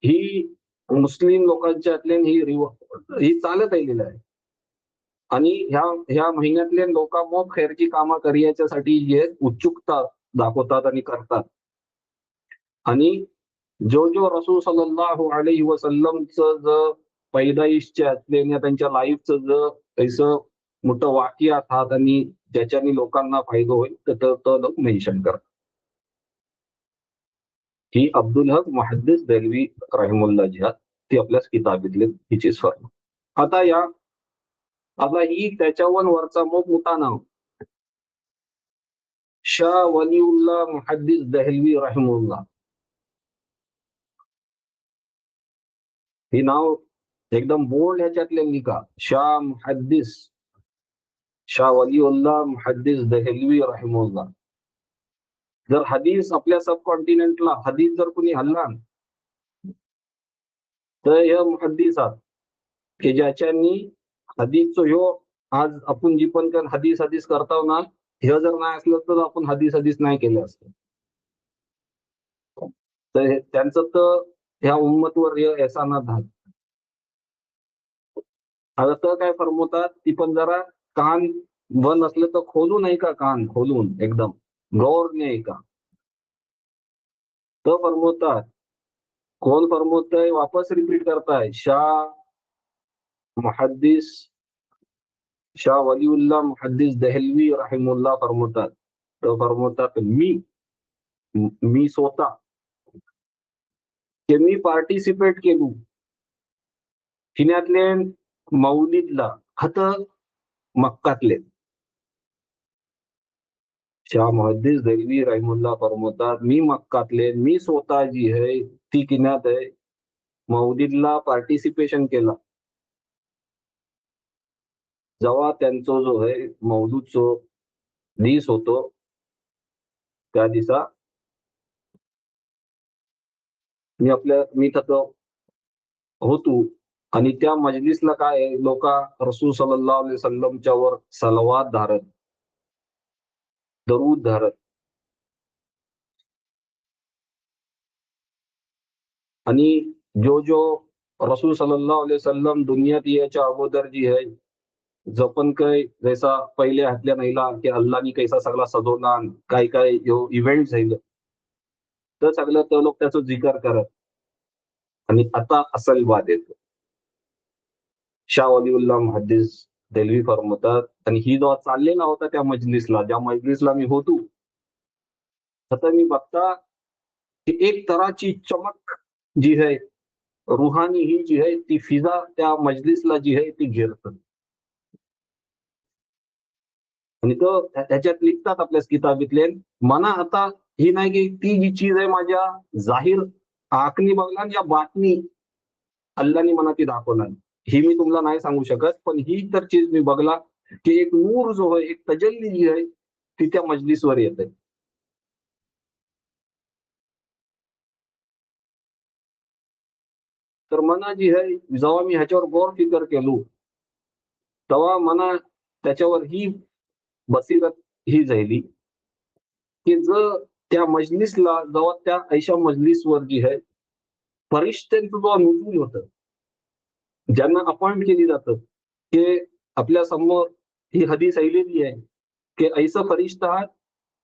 ही मुस्लिम लोकांच्यातले ही चालत आलेली आहे. आणि ह्या ह्या महिन्यातले लोक मग खैरची कामं करण्याच्यासाठी जे उत्सुकता दाखवतात आणि करतात. आणि जो रसूल सल्लल्लाहु अलैहि वसल्लमचं ज पैदाइशच्या असलेल्या त्यांच्या लाईफचं ज ऐसं मोठं वाक्य असतात आणि ज्याच्याने लोकांना फायदा होईल तर लोक मेन्शन करतात. ही अब्दुल हक मुहद्दिस दहलवी राहिमुल्लाह जी आहेत ती आपल्याच किताबीतले हिची स्वर. आता ही त्याच्यावर वरचा मोठा नाव शाह वलीउल्लाह मुहद्दिस दहलवी राहिमुल्लाह. हे नाव एकदम बोल्ड ह्याच्यातले लिखा, शाह वलीउल्लाह मुहद्दिस दहलवी राहिमुल्लाह. जर हदीस आपल्या सब कॉन्टिनेंटला हदीस जर कुणी हल्ला तर हे मुहद्दिसात की ज्याच्यानी हदीसचो ह्यो आज आपण जी पण हदीस हदीस करताव ना, हे जर नाही असलं तर आपण हदीस हदीस नाही केलं असतं. तर त्यांचं तर ह्या उम्मतवर एहसानात झालं. आता तर काय फरमवतात ती पण जरा कान बंद असलं तर खोलून आहे का, कान खोलून एकदम गौरने आहे का. तर फरमवतात, कोण फरमवतंय वापस रिपीट करताय, मुहद्दिस शाह वलीउल्लाह मुहद्दिस दहलवी राहिमुल्लाह फरमवतात. तर फरमवतात मी स्वतः की मी पार्टिसिपेट केलो हिन्यातले मौलिदला खत मक्कातले. शाह मुहद्दिस दहलवी राहिमुल्लाह फरमवतात मी मक्कातले, मी स्वतः जी आहे ती किन्यात आहे मौलिदला पार्टिसिपेशन केला. जेव्हा त्यांचा जो आहे मौलूदचो दिस होतो त्या दिवसा मी तिथं होतो. आणि त्या मजलिसला काय आहे, लोक रसूल सल्लल्लाहु अलैहि वसल्लमच्या वर सलवात धारत, दरूद धारत आणि जो रसूल सल्लल्लाहु अलैहि वसल्लम दुनियात यायच्या अगोदर जी आहे जपन काय जैसा पहिले हातल्या नाहीला की अल्लानी कैसा सगळा सजवला, काय काय इव्हेंट झालं तर सगळं ते लोक त्याचा जिकर करत. आणि आता असल वाद येतो. शाह वलीउल्लाह मुहद्दिस दहलवी फरमवतात आणि ही जेव्हा चाललेला होता त्या मजलिसला, ज्या मजलिसला मी होतो, आता मी बघता की एक तराची चमक जी आहे रुहानी ही जी आहे ती फिजा त्या मजलिसला जी आहे ती घेरत. आणि तो त्याच्यात लिखतात आपल्या किताबीतले, मना आता ही नाही की ती जी चीज आहे माझ्या जाहीर आखनी बघला आणि या बातमी अल्लानी मला ती दाखवणार, ही मी तुम्हाला नाही सांगू शकत, पण ही तर चीज मी बघला की एक नूर जो आहे, एक तजल्ली जी आहे ती त्या मजलिसवर येते. तर मना जी आहे, जेव्हा मी ह्याच्यावर गौर फिकर केलो, तेव्हा मना त्याच्यावर ही बसिरत ही झाली की जर त्या मजलिसला, जेव्हा त्या ऐशा मजलिसवर जी आहे फरिश्त्यांचं जेव्हा नुजूल होतं, ज्यांना अपॉइंट केली जातं, की आपल्या समोर ही हदीस ऐलेली आहे की ऐसा फरिश्ता आहे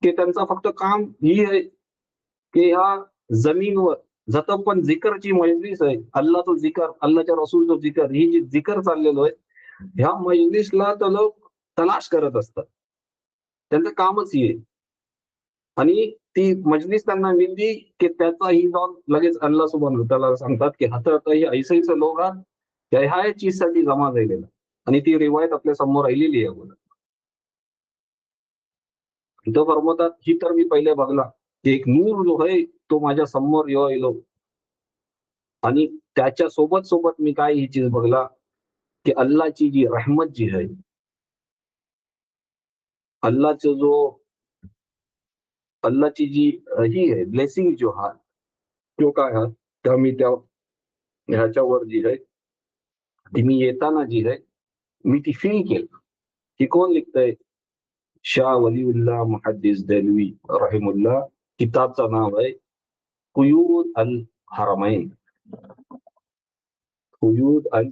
की त्यांचा फक्त काम ही आहे की ह्या जमीनवर जत पण जिकरची मजलिस आहे, अल्लाहचं जिकर, अल्लाहच्या रसूलचं जिकर, ही जी जिकर चाललेलो आहे, ह्या मजलिसला तर लोक तलाश करत असतात. त्यांचं कामच ही आहे. आणि ती मजलिस त्यांना मिळली की त्याचाही जाऊन लगेच अल्लाह सुब्हानहू व तआला सांगतात की आता ही ऐसे लोक आहात त्या ह्या चीजसाठी जमा झालेला. आणि ती रिवायत आपल्या समोर राहिलेली आहे अगोदर. इथं फरमावतात ही तर मी पहिले बघला की एक नूर जो आहे तो माझ्या समोर येलो. आणि त्याच्या सोबत सोबत मी काय ही चीज बघला की अल्लाहची जी रहमत जी आहे, अल्लाहचा जो अल्लाहची जी ही आहे ब्लेसिंग जो हा तो काय हा त्या मी त्या ह्याच्यावर जी आहे ती मी येताना जी आहे मी ती फील केलं. की कोण लिखतंय? शाह वलीउल्लाह मुहद्दिस देलवी रहिमहुल्लाह. किताबचं नाव आहे कुयूद अल हरमैन. कुयूद अल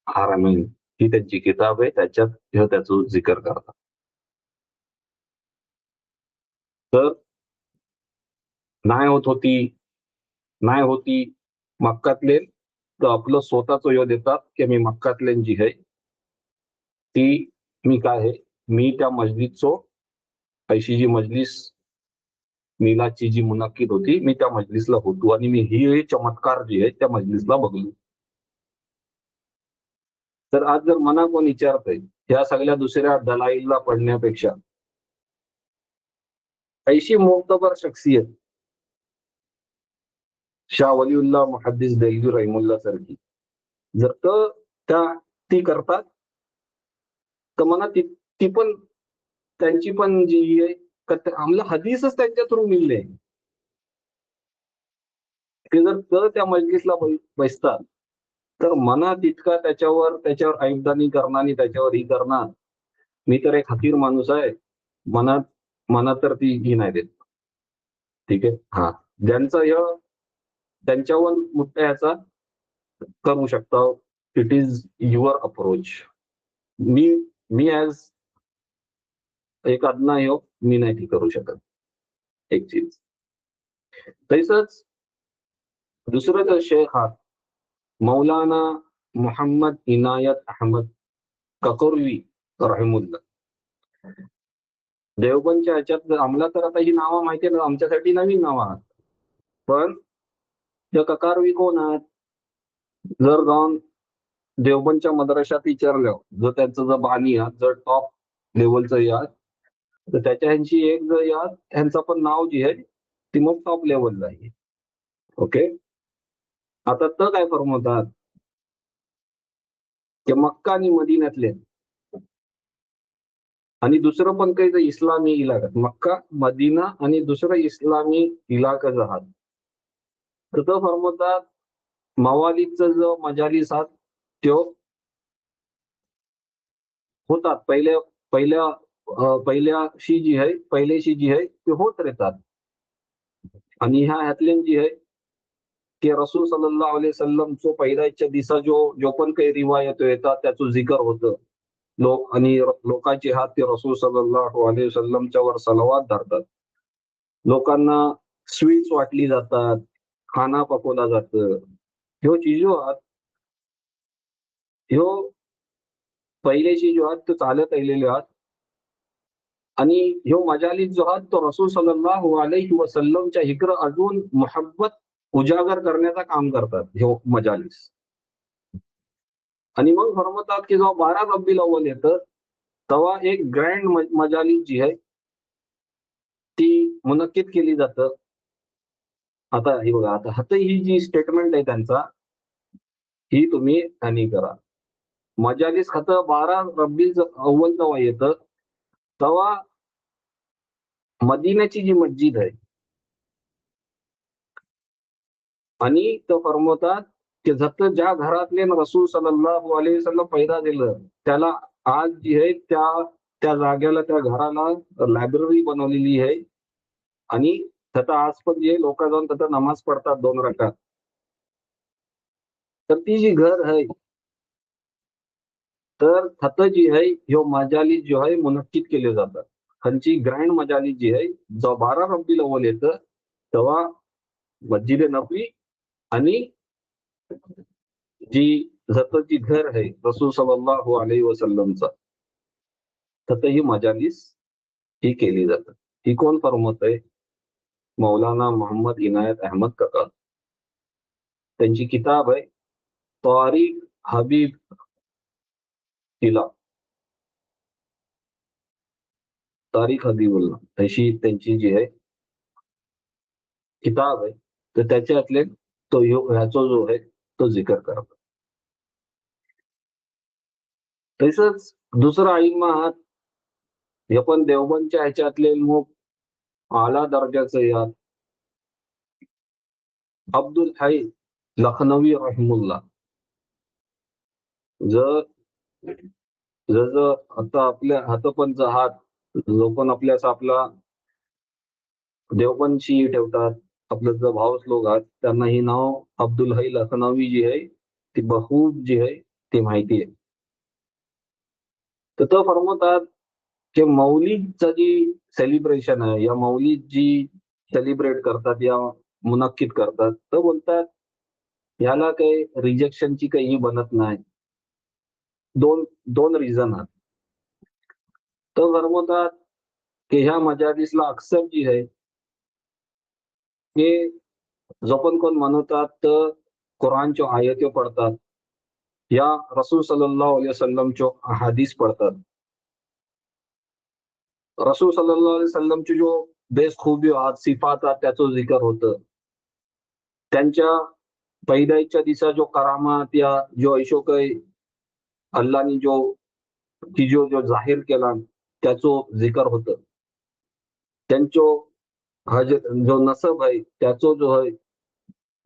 हरमैन ही त्यांची किताब आहे, त्याच्यात हे त्याचं जिकर करतात. तर नाही होत होती, नाही होती मक्कातले, तर आपलं स्वतःच ह्यो देतात की मी मक्कातले जी आहे ती मी काय आहे, मी त्या मस्जिदचो ऐशी जी मजलिस मिलादची जी मुनक्कीद होती, मी त्या मजलिसला होतो आणि मी ही चमत्कार जी आहे त्या मजलिसला बघलो. तर आज जर मना कोण विचारतंय, ह्या सगळ्या दुसऱ्या दलाईलला पडण्यापेक्षा ऐशी मोतबर शख्सियत शाह वलीउल्लाह मुहद्दिस देलवी रहिमहुल्लाह सारखी जर त्या ती करतात, तर मला ती पण त्यांची पण जी आहे आम्हाला हदीसच त्यांच्या थ्रू मिळले ते जर त्या मजलिसला बसतात, तर मना तितका त्याच्यावर ऐबदानी करणार आणि त्याच्यावर ही करणार. मी तर एक हकीर माणूस आहे, मनात मनात तर ती ही नाही देत. ठीक आहे. हा, ज्यांचा त्यांच्यावर मुद्दा ह्याचा करू शकता. It is your approach. Me me as एक अदना मी नाही ती करू शकत एक चीज. तसंच दुसरं तर शेख हा मौलाना मोहम्मद इनायत अहमद ककोरवी रहिमुल्लाह. देवबंदच्या ह्याच्यात आम्हाला तर आता ही नावं माहिती आहे ना, आमच्यासाठी नवीन नावं आहात. पण त्या ककारवी कोण आहात? जर जाऊन देवबंदच्या मद्रशात विचारलं, जर त्यांचं जर बानी आहात, जर टॉप लेवलचं यात, तर त्याच्या ह्यांची एक जर यात ह्यांचं पण नाव जी आहे ती मग टॉप लेवलला आहे. ओके. आता तर काय फरमवतात की मक्का आणि मदिन्यातले आणि दुसरं पण काही जर इस्लामी इलाका, मक्का मदिना आणि दुसरं इस्लामी इलाका जर आहात, तर तो फरमवतात मवालिदचं जो मजालिस आहात त्यो होतात पहिल्याशी जी आहे पहिल्याशी जी आहे ते होत राहतात. आणि ह्यातले जी आहे की रसूल सल्लल्लाहु अलैहि वसल्लमचो पैदाच्या दिवसा जो जो पण काही रिवायत येतात त्याचं जिकर होतं. आणि लोकांचे हात ते रसूल सल्लल्लाहु अलैहि वसल्लमच्या वर सलवात धरतात. लोकांना स्वीट्स वाटली जातात, खाना पकवला जातं. ह्यो चीजो आहात, ह्यो पहिलेशी जो आहात तो चालत आलेले आहात. आणि ह्यो मजालीस जो आहात तो रसूल सल्लल्लाहु अलैहि वसल्लमच्या इकडं अजून मोहब्बत उजागर करण्याचं काम करतात ह्यो मजालीस. आणि मग फरमावतात की जेव्हा 12 रब्बील अव्वल येतं, तेव्हा एक ग्रँड मजालीस जी आहे ती मुनक्कीद केली जातं. आता ही बघा, आता ही जी स्टेटमेंट आहे त्यांचा, ही तुम्ही आणि करा. मजालीस खत 12 रब्बील अव्वल जेव्हा येतं तेव्हा मदिन्याची जी मस्जिद आहे आणि तो फरमवतात की जत ज्या घरातले रसूल सल्लल्लाहु अलैहि वसल्लम पैदा दिलं त्याला आज जी आहे त्या त्या जागेला त्या घराला लायब्ररी बनवलेली आहे आणि तिथं आज पण जे लोक जाऊन तिथं नमाज पडतात 2 रकात. तर ती जी घर आहे तर तिथं जी आहे ह्यो मजाली जो आहे मुनक्कीद केले जातात. त्यांची ग्रँड मजाली जी आहे जेव्हा 12 रब्बील अव्वल येतं तेव्हा मस्जिद नबवी आणि जी जी घर आहे रसूल सल्लल्लाहु अलैहि वसल्लमचा तिथं ही मजालीस ही केली जातात. ही कोण फरमवत आहे? मौलाना मोहम्मद इनायत अहमद काका. त्यांची किताब आहे तारिक हबीब तिला तारिक हबीबुल्ला अशी त्यांची जी आहे किताब आहे. तर त्याच्यातले ह्याचा जो आहे तो जिकर करतात. तसंच दुसरा आइम्मा आहात हे पण देवबंदच्या ह्याच्यातले आला दर्जाचे यात अब्दुल हाई लखनवी रहमुल्ला. जर जर आता आपल्या हातपणचा हात जो पण आपल्याचा आपला देवबंदशी ठेवतात, आपलं जो भाव श्लोक आहेत त्यांना ही नाव अब्दुल हाई लखनवी जी आहे ती बखूब जी आहे ती माहिती आहे. तर तो फरमवतात की मौलिदचं जी सेलिब्रेशन आहे या मौलिद जी सेलिब्रेट करतात या मुनक्कीद करतात तर बोलतात याला काही रिजेक्शनची काही बनत नाही. दोन दोन रिझन आहेत. तर फरमवतात की ह्या मजालिसला अक्सर जी आहे हे जो पण कोण म्हणतात तर कुराणच्या आयते पडतात या रसूल सल्लल्लाहु अलैहि वसल्लमच्या अहादीस पडतात. रसूल सल्लल्लाहु अलैहि वसल्लमचे जो बेस खूबी आहात सिफात आहात त्याचं जिकर होतं. त्यांच्या पैदाईच्या दिवसा जो करामात या जो ऐशोक अल्लानी जो जो जो जाहीर केला त्याचो जिकर होतं. त्यांचो हा जो नसब आहे त्याचो जो आहे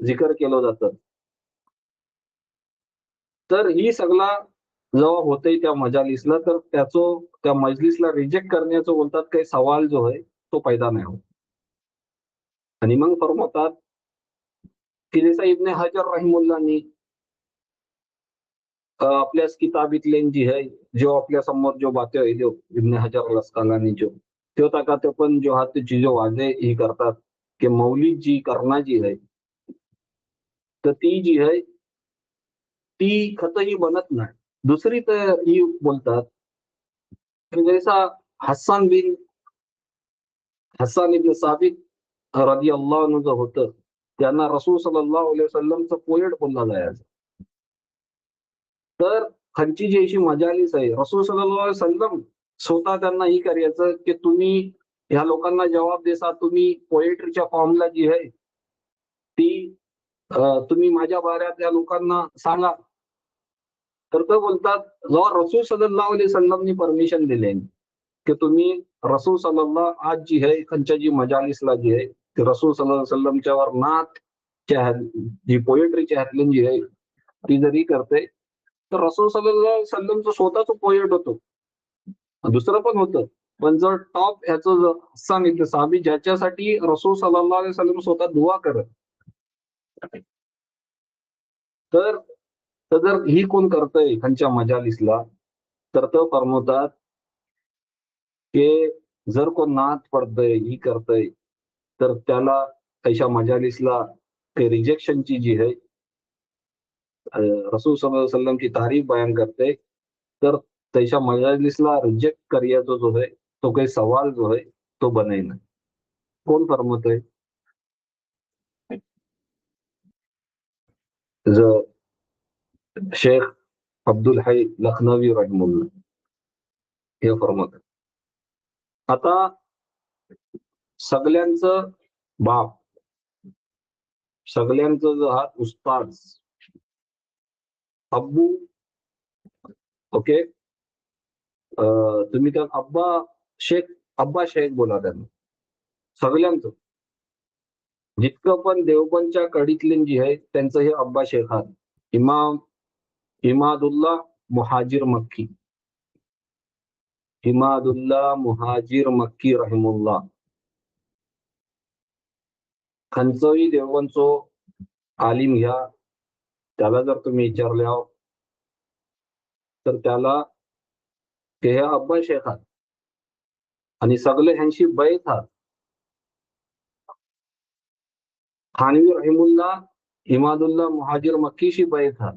जिकर केलं जातं. तर ही सगळा जेव्हा होतंय त्या मजालिसला तर त्या मजलिसला रिजेक्ट करण्याचं बोलतात काही सवाल जो आहे तो पैदा नाही होत. आणि मग फरमावतात की जसं इब्न हजर रहिमुल्लानी आपल्याच किताबीतले जी आहे जो आपल्या समोर जो बाते आहे जो इब्न हजर अल अस्कलानी जो त्यो ताका ते पण जो हात चीजो वाजे ही करतात की मौलिद जी करना जी आहे तर ती जी आहे ती खतही बनत नाही. दुसरी तर ही बोलतात की जैसा हसन बिन हसन इब्न साबित रदियल्लाहु अन्हु जो होतं त्यांना रसूल सल्लल्लाहु अलैहि वसल्लमचं पोएट बोलला जायचं. तर ह्यांची जी अशी मजालीस आहे रसूल सल्लल्लाहु अलैहि वसल्लम स्वतः त्यांना ही करायचं की तुम्ही ह्या लोकांना जबाब देसा तुम्ही पोएट्रीच्या फॉर्मला जी आहे ती तुम्ही माझ्या बाऱ्यात या लोकांना सांगा. तर ते बोलतात जेव्हा रसूल सल्लल्लाहु अलैहि वसल्लमनी परमिशन दिले की तुम्ही रसूल सल्लल्लाहु आज जी आहे त्यांच्या जी मजालिसला जी आहे ते रसूल सल्लल्लाहु अलैहि वसल्लमच्या वर नात जी पोएट्रीच्या ह्यातली जी आहे ती जरी करते तर रसूल सल्लल्लाहु अलैहि वसल्लमचं स्वतःचं पोएट होतं. दुसरं पण होतं. पण जर टॉप ह्याचं जर हस्सान इब्न साबित ज्याच्यासाठी रसूल सल्लल्लाहु अलैहि वसल्लम स्वतः दुआ करत. तर तर जर ही कोण करतंय त्यांच्या मजालिसला तर तो फरमवतात की जर कोण नात पडतंय ही करतंय तर त्याला त्याच्या मजालिसला ते रिजेक्शनची जी आहे रसूल सल्लल्लाहु अलैहि वसल्लम की तारीफ बयान करते तर त्याच्या मजालिसला रिजेक्ट करायचा जो आहे तो काही सवाल जो आहे तो बने ना. कोण फरमवतंय? शेख अब्दुल हाई लखनवी रहमुल्ला हे फरमवतात. आता सगळ्यांचं बाप सगळ्यांचं जो आहात उस्ताद अब्बू. ओके. तुम्ही त्या अब्बा शेख बोला त्यांना सगळ्यांचं. जितकं पण देवबंदच्या कडीतले जी आहे त्यांचं हे अब्बा शेख आहात. इमादुल्ला मुहाजिर मक्की. इमादुल्ला मुहाजिर मक्की रहिमुल्लाह. खंचोई देवबंदचो आलिम घ्या, त्याला जर तुम्ही विचारल्या तर त्याला ते हे अब्बा शेख आहात आणि सगळे ह्यांशी बैत आहात. थानवी रहिमुल्ला इमादुल्ला मुहाजिर मक्कीशी बैत आहात.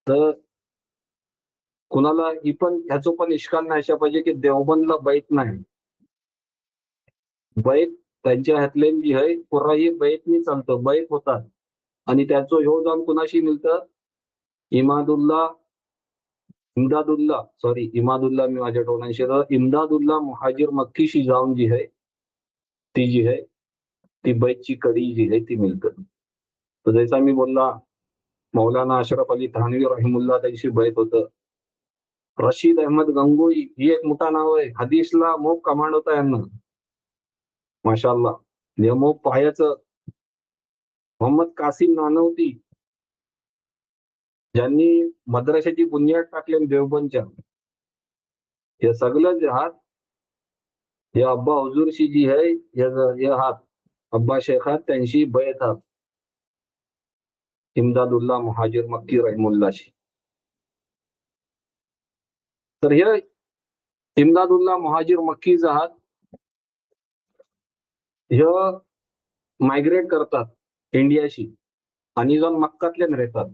तर कुणाला ही पण ह्याचं पण इश्काल नाही अशा पाहिजे की देवबंदला बैत नाही. बैत त्यांच्या हातले जी आहे पुराही बैतनी चालतं, बैत होतात. आणि त्याचं योगदान कुणाशी मिळतं? इमादुल्ला मी माझ्या टोनांशी इमदादुल्ला मुहाजिर मक्कीशी जाऊन जी आहे ती जी आहे ती बैतची कडी जी आहे ती मिळतं. तर जैसा मी बोलला मौलाना अशरफ अली थानवी रहिमुल्ला त्यांची बैत होतं. रशीद अहमद गंगोई ही एक मोठा नाव आहे, हदीसला मोप कमांड होता यांना माशाअल्लाह. मोप पाहायचं. मोहम्मद कासिम नानवती ज्यांनी मद्राशाची बुनियाद टाकली देवबंदच्या, हे सगळं जे हात हे अब्बा हुजूरशी जी आहे हे हात अब्बा शेखात त्यांची बैत हात इमदादुल्ला मुहाजिर मक्की रहिमुल्लाशी. तर हे इमदादुल्ला मुहाजिर मक्की जहात हे मायग्रेट करतात इंडियाशी आणि जाऊन मक्कातल्या राहतात.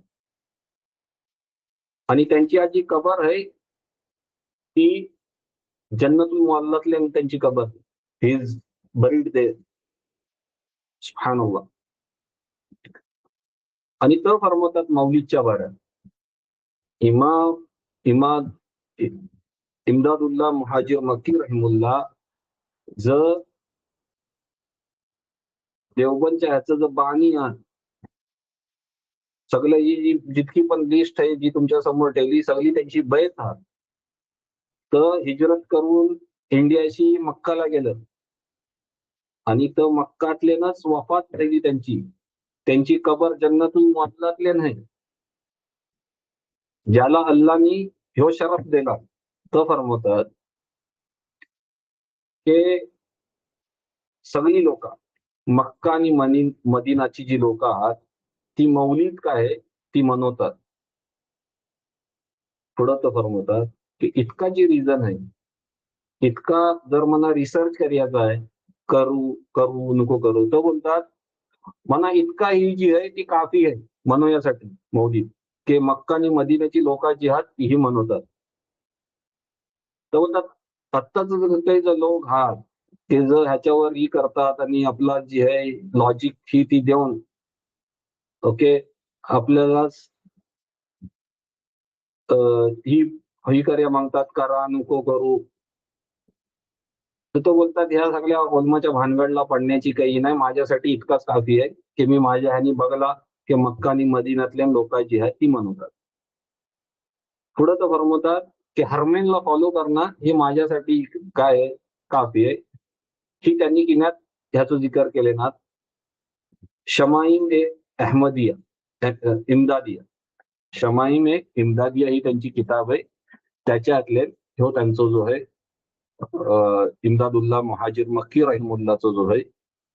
आणि त्यांची आज जी कबर आहे ती जन्नतुल मुअल्लातल्या त्यांची कबर. He is buried there. सुब्हानअल्लाह. आणि तो फरमवतात मौलिदच्या बाऱ्यात इमदादुल्ला मुहाजिर मक्की रहिमुल्लाह जर देवबंदच्या ह्याचं जर बाणी आहे सगळं ही जितकी पण लिस्ट आहे जी तुमच्या समोर ठेवली सगळी त्यांची बैत आहात. तर हिजरत करून इंडियाशी मक्काला गेलं आणि तर मक्कातलेनच वफात राहिली त्यांची. त्यांची कबर जन्नतुल मुअल्लातले नाही. ज्याला अल्लानी ह्यो शरफ दिला तो फरमवतात की सगळी लोक मक्का आणि मदिनाची जी लोक आहात ती मौलिद काय आहे ती मनवतात. पुढं तो फरमवतात की इतका जी रिझन आहे इतका जर मला रिसर्च करायचा आहे करू नको करू तर बोलतात मना इतका ही जी आहे ती काफी आहे मनवण्यासाठी मौलिद की मक्का आणि मदिनाची लोक जी आहात तीही मनवतात. तर बोलतात आत्ताच काही जर लोक आहात ते जर ह्याच्यावर ही करतात आणि आपला जी आहे लॉजिक ती देऊन ओके आपल्याला ही ही कार्य मागतात करा नको करू. तर तो बोलतात ह्या सगळ्या ओलमाच्या भानगडला पडण्याची काही नाही. माझ्यासाठी इतकाच काफी आहे की मी माझ्या ह्यानी बघला की मक्का आणि मदिनातल्या लोक जी आहेत ती म्हणतात. पुढं तर फरमवतात की हरमेनला फॉलो करणं हे माझ्यासाठी काय आहे काफी आहे. ही त्यांनी किनात ह्याचं जिकर केले ना शमाईम ए अहमदिया इमदादिया. शमाईम ए इमदादिया ही त्यांची किताब आहे. त्याच्यातले ह्यो त्यांचा जो आहे इमदादुल्ला मुहाजिर मक्की रहिमुल्लाचा जो आहे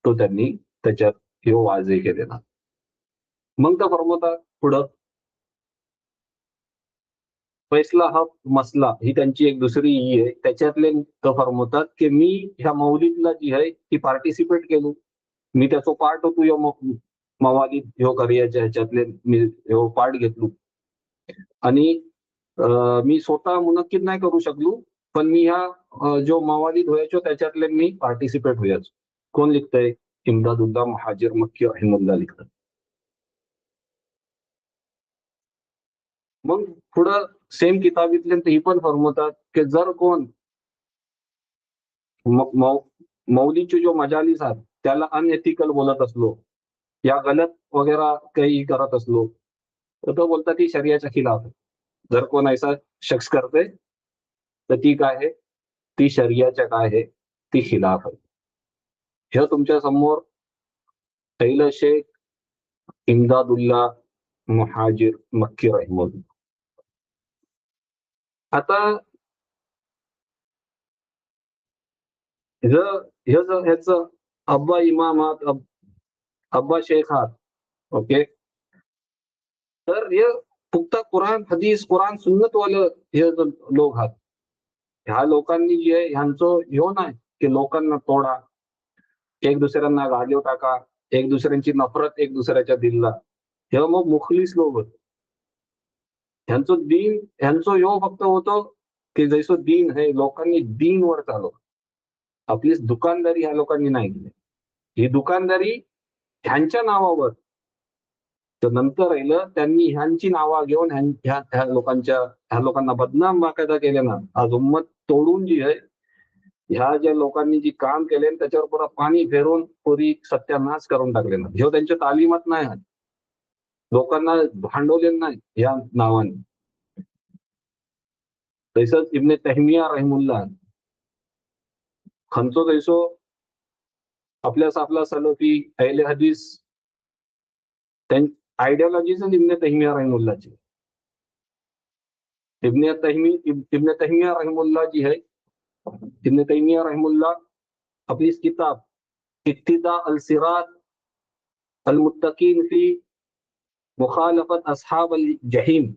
तो त्यांनी त्याच्यात ह्यो वाजे केलेला. मग तर फरमवतात पुढं फैसला हा मसला ही त्यांची एक दुसरी ही आहे. त्याच्यातले तो फरमवतात की मी ह्या मौलिदला जी आहे ती पार्टिसिपेट केलो. मी त्याचा पार्ट होतो या मवालिद ह्यो कार्याच्या ह्याच्यातले मी ह्यो पार्ट घेतलो आणि मी स्वतः मुनक्कीद नाही करू शकलो पण मी ह्या जो मवालिद व्हायचो त्याच्यातले मी पार्टिसिपेट व्हायचो. कोण लिखतंय? इमदादुल्ला मुहाजिर मक्की रहिमुल्लाह लिखतात. मग पुढं सेम किताबीतले ही पण फरमवतात की जर कोण मौलीचे जो मजालिस आहेत त्याला अनएथिकल बोलत असलो या गलत वगैरे काही करत असलो तर तो बोलतात ती शरीयाच्या खिलाफ आहे. जर कोण ऐसा शख्स करते तर ती काय आहे, ती शरीयाच्या काय आहे, ती खिलाफ आहे. हे तुमच्या समोर तैल शेख इमदादुल्ला मुहाजिर मक्की रहमतुल्लाह. आता ह्याचं अब्बा इमाम आहात, अब्बा शेख आहात, ओके. तर हे फक्त कुराण हदीस कुराण सुन्नत वाले हे लोक आहात. ह्या लोकांनी जे आहे ह्यांचं ह्यो नाही की लोकांना तोडा, एक दुसऱ्यांना गाडीव टाका, एक दुसऱ्यांची नफरत एक दुसऱ्याच्या दिलला. हे मग मुखलिस लोक होते. ह्यांचं दीन ह्यांचं ह्यो फक्त होतो की जैसं दीन आहे लोकांनी दीनवर चालव. आपली दुकानदारी ह्या लोकांनी नाही केली. ही दुकानदारी ह्यांच्या नावावर. तर नंतर राहिलं त्यांनी ह्यांची नावं घेऊन ह्या लोकांना बदनाम बाकायदा केले ना. आज उम्मत तोडून जी आहे ह्या ज्या लोकांनी जी काम केले त्याच्यावर पुरा पाणी फेरून पुरी सत्यानाश करून टाकले ना. ह्यो त्यांच्या तालिमात नाही आहे. लोकांना भांडवले नाही या नावाने. तसंच इब्ने तैमिया रहमुल्लाह खंचो तैसो आपला सलफी अहले हदीस आयडियोलॉजीच इब्ने तैमिया रहमुल्लाहची. इब्ने तैमिया रहमुल्लाह जी है, इब्ने तैमिया रहमुल्लाह अपनी इस किताब इक्तिदा अल सिरात अल मुत्तकीन फी मुखालफत असहाब अल जहीम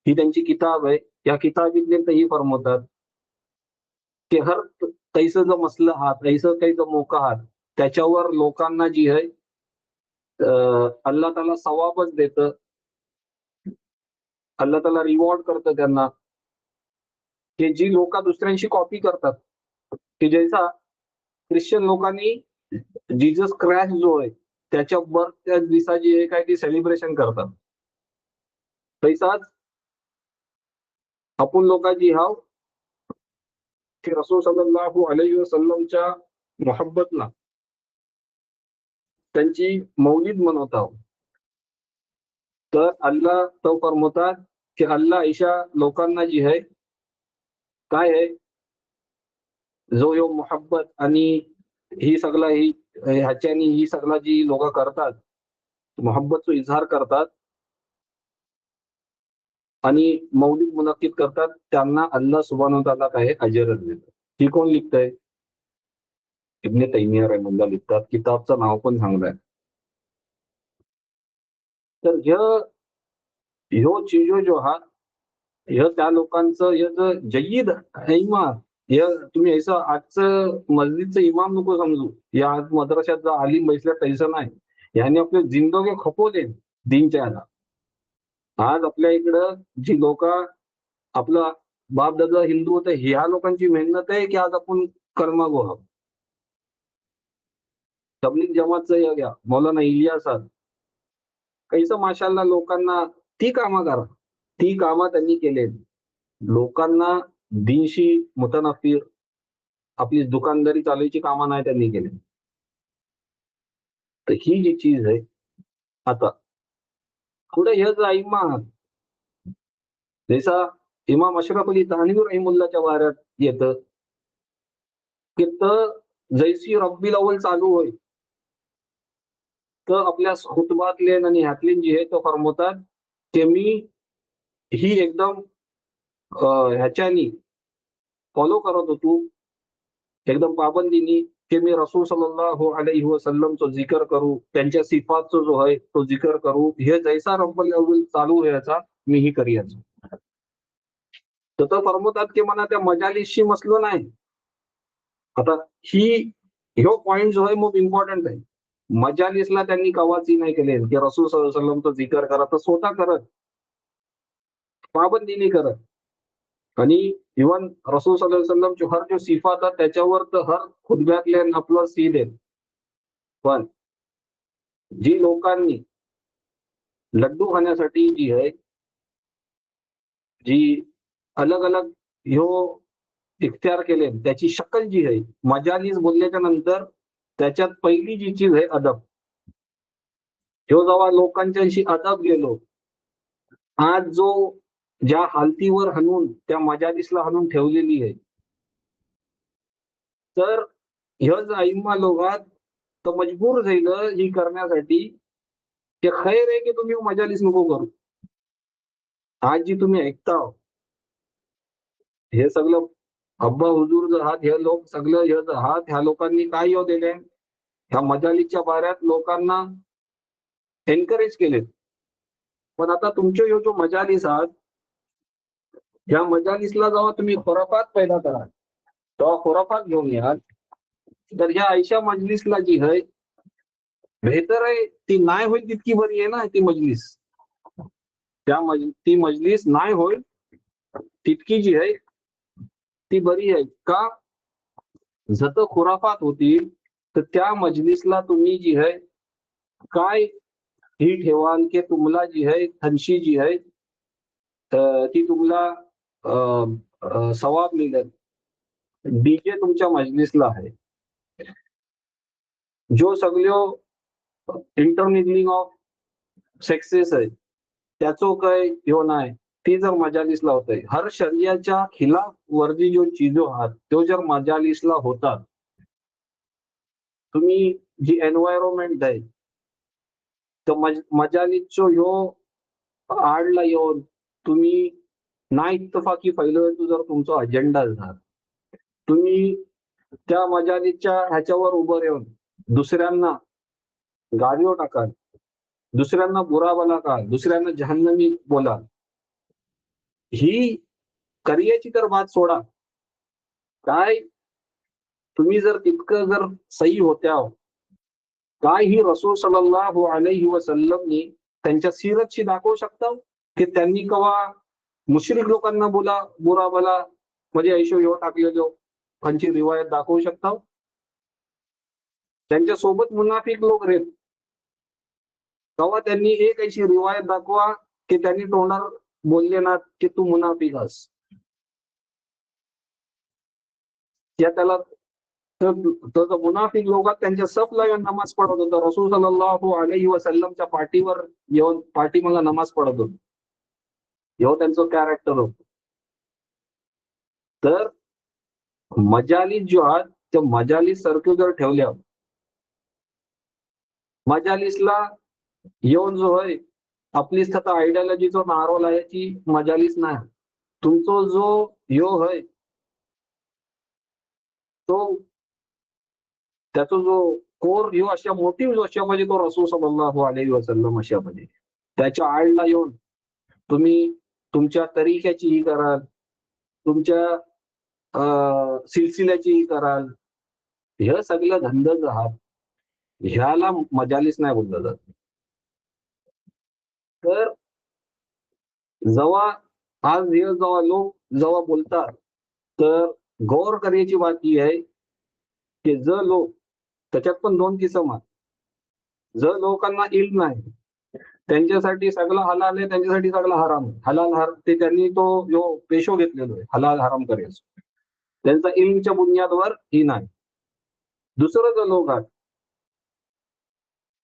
ही त्यांची किताब आहे. या किताबीतले तेही फरमवतात की हर तैसं जो मसला आहात, तैसं काही जो मोका आहात त्याच्यावर लोकांना जी आहे अल्लाह ताला सवाबच देतं, अल्लाह ताला रिवॉर्ड करतं त्यांना की जी लोक दुसऱ्यांची कॉपी करतात. की जैसा ख्रिश्चन लोकांनी जीसस क्रॅश जो आहे त्याच्या बर्थ त्या दिवसाची हे काय ती सेलिब्रेशन करतात. तैसाच आपण लोकांची हाव की रसूल सल्लल्लाहु अलैहि वसल्लमच्या मोहब्बतला त्यांची मौलिद मनवत आहोत. तर अल्लाह तो फरमवतात की अल्लाह ऐशा लोकांना जी आहे काय आहे जो यो मोहब्बत आणि ही सगळा ही ह्याच्यानी ही सगळा जी लोक करतात मोहब्बतचा इजहार करतात आणि मौलिद मुनक्किद करतात त्यांना अल्लाह सुब्हानहू तआला काय अजरच देतो. ही कोण लिखतंय? इब्ने तैमिया रहमुल्लाह लिखतात. किताबचं नाव पण चांगलं आहे. तर ह्यो चीजो जो हा ह्यो त्या लोकांचं हे जय्यद हैमा हे तुम्ही असं आजचं मस्जिदचं इमाम नको समजू. या आज मद्रशात जो आलिम बैसल्या तैसं नाही. याने आपले जिंदगे खपवले दीनच्या याला. आज आपल्या इकडं जी लोक आपला बाप दादा हिंदू होते ह्या लोकांची मेहनत आहे की आज आपण कर्मगो आहोत. तबलीग जमातचं हे घ्या मौलाना इलियास कैसं माशाल्लाह लोकांना ती कामं करा. ती कामं त्यांनी केले. लोकांना दीनशी मुतनफिर आपली दुकानदारी चालवायची कामं नाही त्यांनी केली. तर ही जी चीज आहे आता पुढे हे जो आइम्मा जैसा इमाम अशरफ अली थानवी रहमुल्लाहच्या वाऱ्यात येतं की तर जैसी रब्बील अव्वल चालू होईल तर आपल्या खुतबातले आणि ह्यातले जी आहे तो फरमवतात की मी ही एकदम ह्याच्यानी फॉलो करत होतो एकदम पाबंदीनी की मी रसूल सल्लल्लाहु अलैहि वसल्लमचं जिकर करू, त्यांच्या सिफातचं जो आहे तो जिकर करू. हे जैसा रब्बुल अव्वल चालू व्हायचा मीही करियाचं. तर तो फरमवतात की मला त्या मजालिसशी मसलो नाही. आता ह्यो पॉइंट जो आहे खूप इम्पॉर्टंट आहे. मजालिसला त्यांनी कवाची नाही केले की रसूल सल्लल्लाहु अलैहि वसल्लमचं जिकर करा तर स्वतः करत पाबंदीने करत आणि इवन रसूल सल्लल्लाहु अलैहि वसल्लमची हर जो सिफात आहे त्याच्यावर तर हर खुतब्यातले आपलं सीद आहे. पण जी लोकांनी लड्डू खाण्यासाठी जी आहे जी अलग अलग ह्यो इख्तियार केले त्याची शक्ल जी आहे मजालीस बोलल्याच्या नंतर त्याच्यात पहिली जी चीज आहे अदब. ह्यो जेव्हा लोकांच्याशी अदब गेलो, आज जो ज्या हालतीवर हाणून त्या मजालिसला हाणून ठेवलेली आहे, तर ह्योच आइम्मा लोकात तर मजबूर झालं ही करण्यासाठी की खैर आहे की तुम्ही मजालिस नको करू. आज जी तुम्ही ऐकता हे सगळं अब्बा हुजूर जर हात हे लोक सगळं हे जर हात ह्या लोकांनी काय येऊ दिले, ह्या मजालीच्या बाऱ्यात लोकांना एनकरेज केले. पण आता तुमचे ह्यो जो मजालीस आहात, ह्या मजालिसला जेव्हा तुम्ही खुराफात पैदा कराल, तेव्हा खुराफात घेऊन याल, तर ह्या आयशा मजलिसला जी आहे बेहतर आहे ती नाही होईल तितकी बरी आहे ना ती मजलिस. ती मजलिस नाही होईल तितकी जी आहे ती बरी आहे का? जत खुराफात होतील तर त्या मजलिसला तुम्ही जी आहे काय ही ठेवाल की तुम्हाला जी आहे थनशी जी आहे ती तुम्हाला सवाब मिळेल. डीजे तुमच्या मजलिसला आहे, जो सगळ्यो इंटरमिंगलिंग ऑफ सेक्सेस आहे त्याचो काय ह्यो नाही, ती जर मजालिसला होतंय. हर शरीयच्या खिलाफ वर्जी जो चीजो आहात तो जर मजालिसला होतात, तुम्ही जी एन्व्हायरमेंट आहे तर मजालिसचो ह्यो आडला येऊन तुम्ही ना इत्तफाकी फैलवायचो जर तुमचा अजेंडा झाला, तुम्ही त्या मजालीच्या ह्याच्यावर उभं राहून दुसऱ्यांना गाडीवर टाकाल, दुसऱ्यांना बुरा बोलाल, दुसऱ्यांना जहन्नमी बोलाल, ही करियाची तर बात सोडा. काय तुम्ही जर तितकं जर सही होत्या, काय ही रसूल सल्लल्लाहु अलैहि वसल्लमनी त्यांच्या सीरतशी दाखवू शकता की त्यांनी कवा मुश्रिक लोकांना बुरा बोला म्हणजे ऐशो ह्यो टाकलेलो त्यांची रिवायत दाखवू शकता? त्यांच्या सोबत मुनाफिक लोक आहेत, तेव्हा त्यांनी एक अशी रिवायत दाखवा की त्यांनी तोंडावर बोलले ना की तू मुनाफिक आहेस. त्याला तर मुनाफिक लोकात त्यांच्या सफला येऊन नमाज पडत होतं. रसूल सल्लल्लाहु अलैहि वसल्लमच्या पाठीवर येऊन पाठीमागे नमाज पडत होतं. ह्यो त्यांचं कॅरेक्टर होतं. तर मजालीस जो आहात त्या मजालीस सारखं जर ठेवल्या, मजालिसला येऊन जो आहे आपली सतत आयडियोलॉजीचा नारो लायाची मजालीस नाही. तुमचा जो ह्यो आहे तो त्याचा जो कोर ह्यो अशा मोटिव्ह अशा म्हणजे तो रसूल सल्लल्लाहु अलैहि वसल्लम अशा म्हणजे त्याच्या आडला येऊन तुम्ही तुमच्या तरीक्याची ही कराल, तुमच्या सिलसिल्याची ही कराल, हे सगळं धंदच आहात. ह्याला मजालीस नाही बोललं जात. तर जेव्हा आज हे जेव्हा लोक जेव्हा बोलतात तर गौर करायची बात ही आहे की जर लोक त्याच्यात पण दोन किसम आहेत. जर लोकांना इल्म नाही त्यांच्यासाठी सगळं हलाल आहे, त्यांच्यासाठी सगळं हराम आहे. हलाल हराम ते त्यांनी तो जो पेशो घेतलेलो आहे हलाल हराम करायचं, त्यांचा इल्मच्या बुनियादवर ही नाही. दुसरं जो लोक आहेत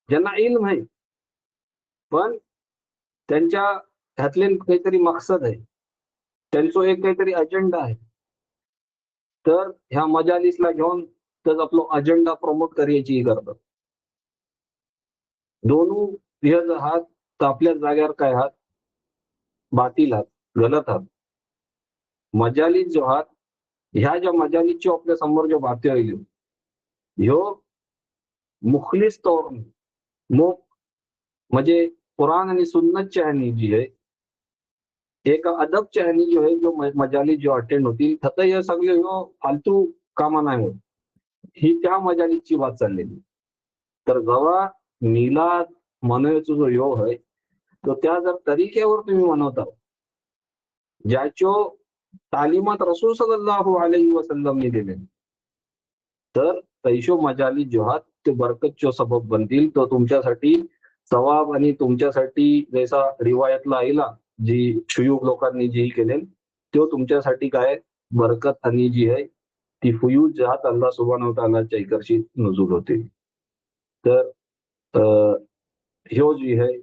ज्यांना इल्म आहे पण त्यांच्या ह्यातले काहीतरी मकसद आहे, त्यांचा एक काहीतरी अजेंडा आहे, तर ह्या मजालिसला घेऊन तर आपला अजेंडा प्रमोट करायची करतात. दोन्ही हे हात तर आपल्या जाग्यावर काय हात बातील हात गलत हात. मजालीस जो हात ह्या ज्या मजालीची आपल्या समोर जो बाती राहिली ह्यो मुखलिस तौर म्हणजे कुरान आणि सुन्नतच्या ह्यानी जी आहे एक अदबच्या ह्यानी जो आहे जो मजाली जो अटेंड होतील तर हे सगळे ह्यो फालतू कामा नाही होत. ही त्या मजालीची बात चाललेली. तर जेव्हा मिलाद मनवायचा जो ह्यो आहे तो त्या जर तरीक्यावर तुम्ही मनवता ज्याचो तालिमात रसूल सल्लल्लाहु अलैहि वसल्लमने दिले, तर तैशो मजाली जो आहात ते बरकतचो सबब बनतील. तो तुमच्यासाठी सवाब आणि तुमच्यासाठी जैसा रिवायतला आईला जी शुयूख लोकांनी जी केले तो तुमच्यासाठी काय बरकत आणि जी आहे ती फयूज जात अल्लाह सुब्हानहू ताआलाच्या इकडची नुजूल होते. तर ह्यो जी आहे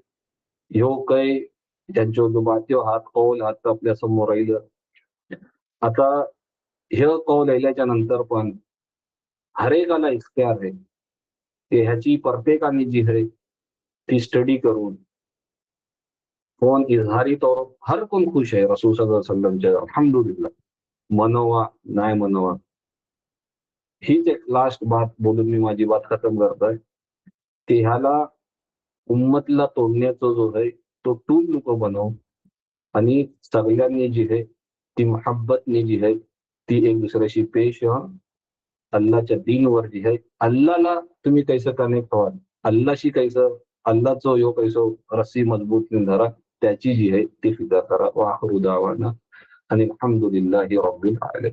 ह्यो काही त्यांच्या जो बात्यो हात कौल हात आपल्या समोर राहिलं. आता ह्यो कौल यायल्याच्या नंतर पण हर एकाला इख्तियार आहे की ह्याची प्रत्येकाने जी आहे ती स्टडी करून कोण इजहारी तौर हर कोण खुश आहे रसूल सल्लल्लाहु अलैहि वसल्लमच्या अल्हम्दुलिल्लाह मनवा नाही मनवा. हीच एक लास्ट बात बोलून मी माझी बात खतम करतोय की ह्याला उम्मतला तोडण्याचा जो आहे तो टूल नको बनव आणि सगळ्यांनी जी आहे ती मोहब्बतनी जी आहे ती एक दुसऱ्याशी पेश व्हा. अल्लाहच्या दीनवर जी आहे अल्लाहला तुम्ही कैसं कनेक्ट व्हाल अल्लाहशी कैसं अल्लाहचं यो कैसं रस्सी मजबूत धरा त्याची जी आहे ती फिकर करा. वा आखिरू दावाना आणि अल्हम्दुलिल्लाहि रब्बिल आलमीन.